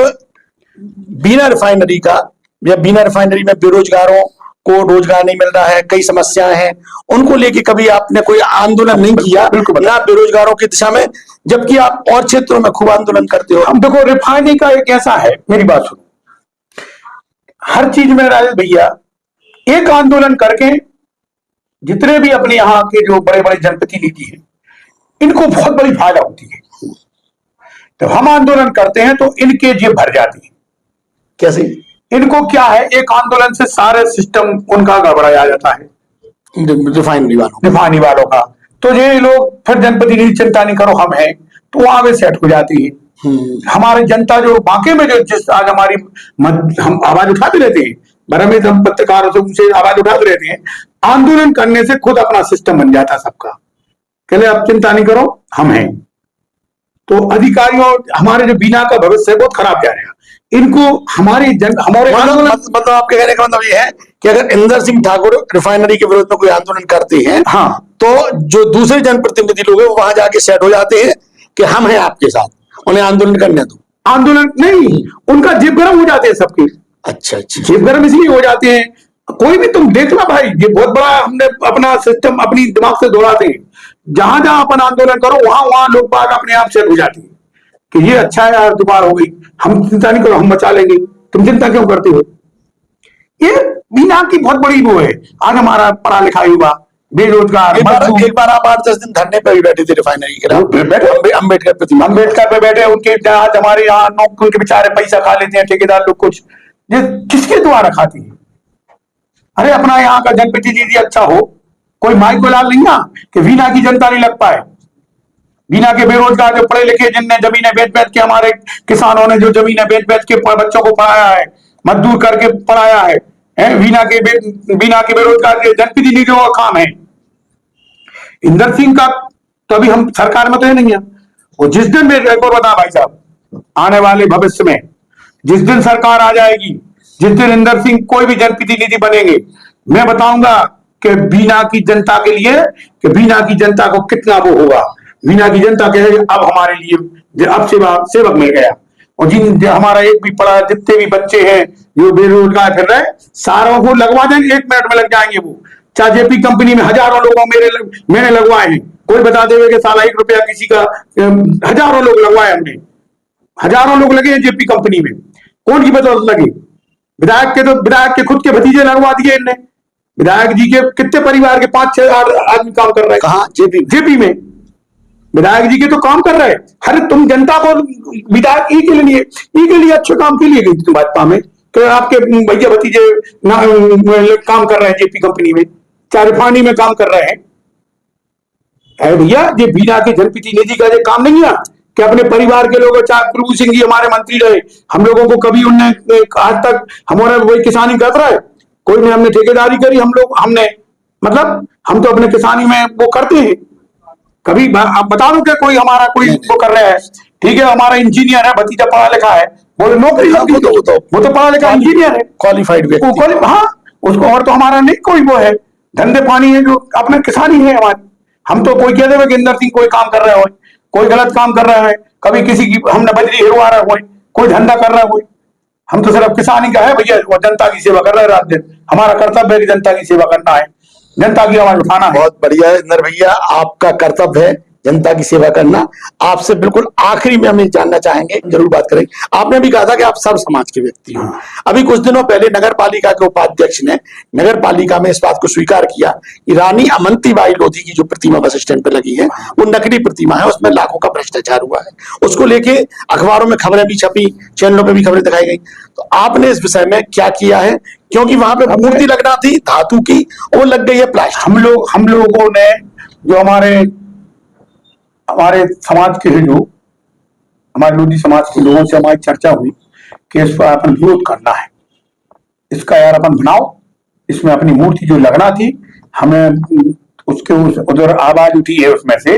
बीना रिफाइनरी का, या बीना रिफाइनरी में बेरोजगारों को रोजगार नहीं मिल रहा है, कई समस्याएं हैं, उनको लेके कभी आपने कोई आंदोलन नहीं किया? बिल्कुल ना, बेरोजगारों की दिशा में, जबकि आप और क्षेत्रों में खूब आंदोलन करते हो। हम देखो, रिफाइनरी का एक ऐसा है, मेरी बात सुनो, हर चीज में राजेश भैया एक आंदोलन करके जितने भी अपने यहाँ के जो बड़े बड़े जनप्रतिनिधि हैं, इनको बहुत बड़ी फायदा होती है। तो हम आंदोलन करते हैं तो इनके जेब भर जाती है। कैसे? इनको क्या है, एक आंदोलन से सारे सिस्टम उनका गड़बड़ाया जाता है, रिफाइनरी वालों का। तो ये लोग फिर जनप्रतिनिधि चिंता नहीं करो हम हैं, तो वहां पे सेट हो जाती है। हमारी जनता जो बाकी में जो जिस आज हमारी हम आवाज उठाते रहते हैं, भरमे हम पत्रकारों से उनसे आवाज उठाते रहते हैं, आंदोलन करने से खुद अपना सिस्टम बन जाता सबका, कहले आप चिंता नहीं करो हम हैं। तो अधिकारियों, हमारे जो बीना का भविष्य है बहुत खराब जा रहा है, इनको हमारे मतलब आपके कहने का मतलब ये है कि अगर इंदर सिंह ठाकुर रिफाइनरी के विरोध में कोई आंदोलन करते हैं, हाँ, तो जो दूसरे जनप्रतिनिधि लोग हैं वो वहां जाके सेट हो जाते हैं कि हम हैं आपके साथ, उन्हें आंदोलन करने दो। आंदोलन नहीं, उनका जेब गर्म हो जाते हैं सबके। अच्छा, जेब गर्म इसलिए हो जाते हैं, कोई भी तुम देखना भाई, ये बहुत बड़ा हमने अपना सिस्टम अपनी दिमाग से दौड़ाते हैं। जहां जहां अपन आंदोलन करो, वहां वहां लोग बाग अपने आप सेट हो जाते हैं कि ये अच्छा है यार, दोबारा हो गई, हम चिंता नहीं करो, हम बचा लेंगे, तुम चिंता क्यों करते हो? ये बीना की बहुत बड़ी वो है। आज हमारा पढ़ा लिखा युवा बेरोजगार एक बार आप 8-10 दिन धरने पे भी बैठे थे रिफाइनरी के बैठे, अम्बेडकर प्रतिमा अम्बेडकर पे बैठे, उनके आज हमारे यहाँ नौकरी के बेचारे पैसा खा लेते हैं ठेकेदार लोग कुछ, ये किसके द्वारा खाती है? अरे अपना यहाँ का जनप्रतिनिधि अच्छा हो, कोई माइक को लाल नहीं ना कि बीना की जनता नहीं लग पाए। बीना के बेरोजगार जो पढ़े लिखे जिनने जमीनें बेच बेच के, हमारे किसानों ने जो जमीनें बेच बेच के बच्चों को पढ़ाया है, मजदूर करके पढ़ाया है, बीना के बेरोजगार के जनप्रतिनिधियों का काम है। इंदर सिंह का तो अभी हम सरकार में तो है नहीं है, वो जिस दिन भी, एक और बता भाई साहब, आने वाले भविष्य में जिस दिन सरकार आ जाएगी, जिस दिन इंदर सिंह कोई भी जनप्रतिनिधि बनेंगे, मैं बताऊंगा कि बीना की जनता के लिए, कि बीना की जनता को कितना वो होगा। बीना की जनता कहेगी अब हमारे लिए अब सेवक मिल गया। और जिन हमारा एक भी पढ़ा, जितने भी बच्चे हैं जो बेरोजगार फिर रहे, सारों को लगवा देंगे, 1 मिनट में लग जाएंगे वो। चाहे जेपी कंपनी में हजारों लोगों मैंने लगवाए हैं, कोई बता देवे कि साला 1 रुपया किसी का, हजारों लोग लगवाए हमने, हजारों लोग लगे हैं जेपी कंपनी में। कौन की बदौलत लगे? विधायक के खुद के भतीजे लगवा दिए इनने। विधायक जी के कितने परिवार के 5-6 आदमी काम कर रहे हैं। कहाँ? जेपी में विधायक जी के तो काम कर रहे हैं। अरे तुम जनता को विधायक ई के लिए अच्छे काम के लिए गई तुम भाजपा में, तो आपके भैया भतीजे काम कर रहे हैं जेपी कंपनी में, चाहे रिफाइनरी में काम कर रहे हैं। अरे भैया, ये बीना के जनप्रतिनिधि का ये काम नहीं है कि अपने परिवार के लोग, चाहे प्रभु सिंह जी हमारे मंत्री रहे, हम लोगों को कभी उनने आज तक हमारे वही किसानी कर रहा है, कोई ने हमने ठेकेदारी करी, हमने मतलब हम तो अपने किसानी में वो करते हैं। कभी आप बता दो क्या कोई हमारा कोई वो कर रहा है? ठीक है, हमारा इंजीनियर है, भतीजा पढ़ा लिखा है, बोले नौकरी, वो तो पढ़ा लिखा इंजीनियर है, क्वालिफाइड व्यक्ति। हाँ, उसको और तो हमारा नहीं कोई वो है, धंधे पानी है जो अपने किसानी है हमारी। हम तो कोई कह देवे कि इंदर सिंह कोई काम कर रहा हो, कोई गलत काम कर रहा है, कभी किसी की हमने बजरी हिरवा रहा हो, कोई धंधा कर रहा हो, हम तो सिर्फ किसानी का है भैया, वो जनता की सेवा कर रहे हैं रात दिन। हमारा कर्तव्य है कि जनता की सेवा करना है, जनता की आवाज उठाना है। बहुत बढ़िया है इंदर भैया, आपका कर्तव्य है जनता की सेवा करना। आपसे बिल्कुल आखिरी में हम ये जानना चाहेंगे, जरूर बात करेंगे, आपने भी कहा था कि आप सब समाज के व्यक्ति हो। अभी कुछ दिनों पहले नगर पालिका के उपाध्यक्ष ने नगर पालिका में इस बात को स्वीकार किया कि रानी अमंतीबाई लोधी की जो प्रतिमा बस स्टैंड पे लगी है वो नकली प्रतिमा है, उसमें लाखों का भ्रष्टाचार हुआ है। उसको लेके अखबारों में खबरें भी छपी, चैनलों पे भी खबरें दिखाई गई। तो आपने इस विषय में क्या किया है? क्योंकि वहां पे मूर्ति लगना थी धातु की, वो लग गई है प्लास्टिक। हम लोगों ने जो हमारे समाज के जो हमारे लोधी समाज के लोगों से हमारी चर्चा हुई कि इस पर अपन विरोध करना है, इसका यार अपन बनाओ, इसमें अपनी मूर्ति जो लगना थी, हमें उसके उधर आवाज उठी है उसमें से,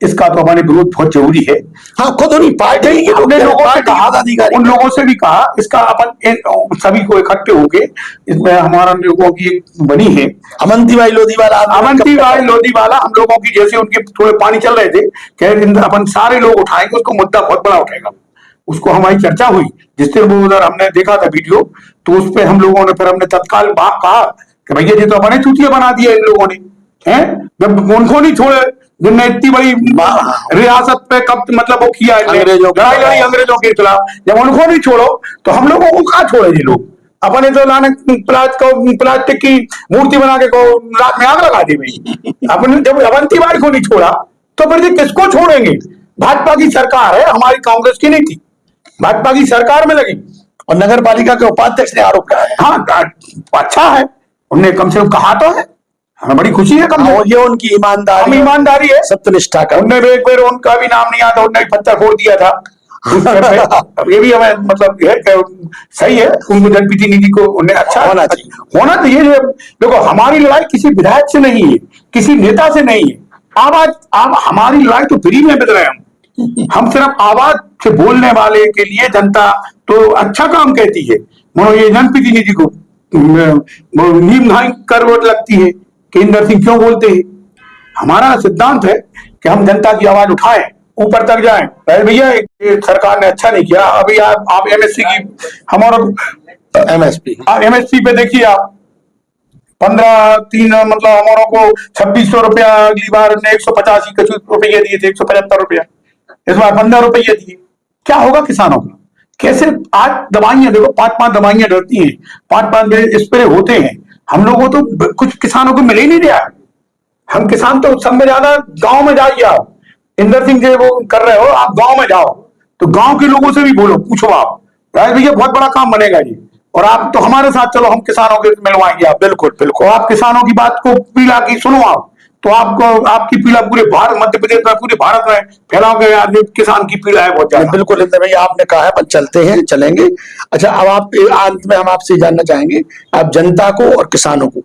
इसका तो हमारे विरोध बहुत जरूरी है। हाँ, खुद उन्हीं पार्टी के अपने लोगों से कहा, उन लोगों से भी कहा, इसका अपन सभी को इकट्ठे होके, इसमें हमारा लोगों की बनी है अमंतीबाई लोधीवाला हम लोगों की, जैसे उनके थोड़े पानी चल रहे थे, कह अपन सारे लोग उठाएंगे उसको, मुद्दा बहुत बड़ा उठेगा। उसको हमारी चर्चा हुई, जिस दिन वो उधर हमने देखा था वीडियो, तो उस पर हम लोगों ने फिर हमने तत्काल कहा कि भैया जी तो अपने चूतिया बना दिया इन लोगों ने, हैं? जब उनको नहीं छोड़े, जिनने इतनी बड़ी रियासत पे कब मतलब वो किया, लड़ाई अंग्रेजों के खिलाफ, जब उनको नहीं छोड़ो तो हम लोगों को कहाँ छोड़े जी लोग? अपने तो लाने प्लास्टिक की मूर्ति बना के को रात में आग लगा दी भाई। अपने जब अवंतीबाई को नहीं छोड़ा तो फिर जी किसको छोड़ेंगे? भाजपा की सरकार है, हमारी कांग्रेस की नहीं थी, भाजपा की सरकार में लगी। और नगर पालिका के उपाध्यक्ष ने आरोप लगाया। हाँ, अच्छा है, उनने कम से कम कहा तो है, हमें बड़ी खुशी है। कम ये उनकी ईमानदारी है, सत्यनिष्ठा का। उनने एक बार उनका भी नाम नहीं आता, उनने पत्थर फोड़ दिया था। अब ये भी हमें मतलब सही है, उनको जनप्रतिनिधि को उन्हें अच्छा होना चाहिए। देखो, हमारी लड़ाई किसी विधायक से नहीं है, किसी नेता से नहीं है। हमारी लड़ाई तो फ्री में बदल रहे हम सिर्फ आवाज से बोलने वाले के लिए जनता तो अच्छा काम कहती है। ये जनप्रतिनिधि को नीम कर वोट लगती है कि इंदर सिंह क्यों बोलते हैं। हमारा सिद्धांत है कि हम जनता की आवाज उठाएं, ऊपर तक जाएं। अरे भैया, सरकार ने अच्छा नहीं किया। अभी आप एमएसपी की हमारा एमएसपी पे देखिए आप, 15-3 मतलब हमारों को 2600 रुपया, अगली बार 185 रुपये दिए थे, 175 रुपया, इस बार 15 रुपये दिए। क्या होगा किसानों का? कैसे आज दवाइयां देखो, 5-5 दवाइयां डरती हैं, 5-5 स्प्रे होते हैं। हम लोगों को तो कुछ किसानों को मिल ही नहीं रहा। हम किसान तो सब में ज्यादा गांव में जाइए आप, इंदर सिंह जी वो कर रहे हो, आप गांव में जाओ तो गांव के लोगों से भी बोलो, पूछो आप, राज भैया बहुत बड़ा काम बनेगा जी। और आप तो हमारे साथ चलो, हम किसानों के मिलवाएंगे आप। बिल्कुल बिल्कुल। और आप किसानों की बात को पीड़ा की सुनो आप, तो आपको आपकी पीड़ा पूरे भारत, मध्य प्रदेश में, पूरे भारत में फैलाओगे यार, ये किसान की पीड़ा है बहुत ज्यादा। बिल्कुल इंदर भैया, आपने कहा है, पर चलते हैं, चलेंगे। अच्छा, अब आप अंत में हम आपसे जानना चाहेंगे, आप जनता को और किसानों को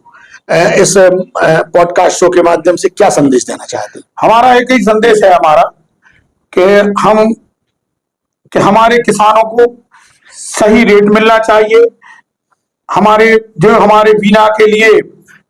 इस पॉडकास्ट शो के माध्यम से क्या संदेश देना चाहते हैं? हमारा एक ही संदेश है हमारा, कि हमारे किसानों को सही रेट मिलना चाहिए। हमारे बीना के लिए,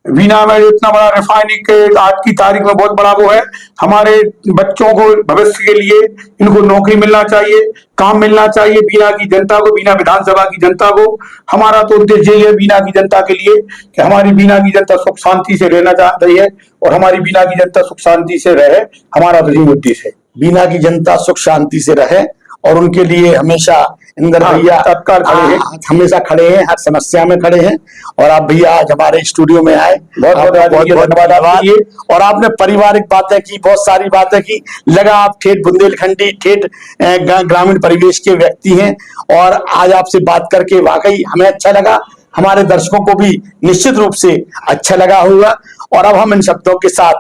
बीना में इतना बड़ा रिफाइनिंग के आज की तारीख में बहुत बड़ा वो है, हमारे बच्चों को भविष्य के लिए इनको नौकरी मिलना चाहिए, काम मिलना चाहिए बीना की जनता को, बीना विधानसभा की जनता को। हमारा तो उद्देश्य यही है बीना की जनता के लिए, कि हमारी बीना की जनता सुख शांति से रहना चाहती है, और हमारी बीना की जनता सुख शांति से रहे, हमारा तो यही उद्देश्य है। बीना की जनता सुख शांति से रहे, और उनके लिए हमेशा इंदर भैया तत्काल खड़े हैं, हमेशा खड़े हैं, हर समस्या में खड़े हैं। और आप भैया आज हमारे स्टूडियो में आए, बहुत बहुत धन्यवाद। और आपने पारिवारिक बातें की, बहुत सारी बातें की, लगा आप ठेठ बुंदेलखंडी, ठेठ ग्रामीण परिवेश के व्यक्ति हैं। और आज आपसे बात करके वाकई हमें अच्छा लगा, हमारे दर्शकों को भी निश्चित रूप से अच्छा लगा होगा। और अब हम इन शब्दों के साथ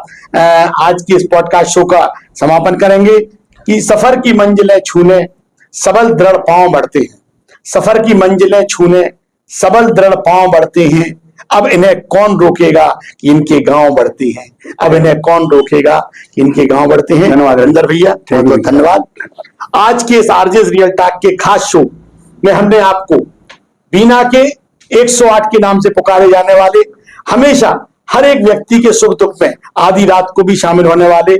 आज की इस पॉडकास्ट शो का समापन करेंगे कि सफर की मंजिलें छूने सबल दृढ़ पांव बढ़ते हैं, सफर की मंजिलें छूने सबल दृढ़ पांव बढ़ते हैं। अब इन्हें कौन रोकेगा कि इनके गांव बढ़ते हैं, अब इन्हें कौन रोकेगा कि इनके गांव बढ़ते हैं। धन्यवाद इंदर भैया, बहुत बहुत धन्यवाद। आज के इस आरजेस रियल टॉक के खास शो में हमने आपको बीना के 108 के नाम से पुकारे जाने वाले, हमेशा हर एक व्यक्ति के सुख दुख में आधी रात को भी शामिल होने वाले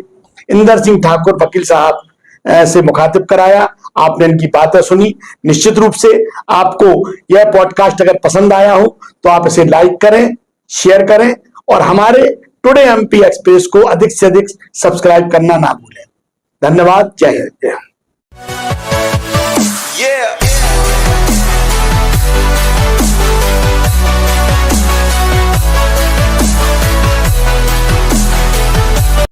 इंदर सिंह ठाकुर वकील साहब से मुखातिब कराया। आपने इनकी बातें सुनी। निश्चित रूप से आपको यह पॉडकास्ट अगर पसंद आया हो तो आप इसे लाइक करें, शेयर करें, और हमारे टुडे एमपी एक्सप्रेस को अधिक से अधिक सब्सक्राइब करना ना भूलें। धन्यवाद। जय हिंद।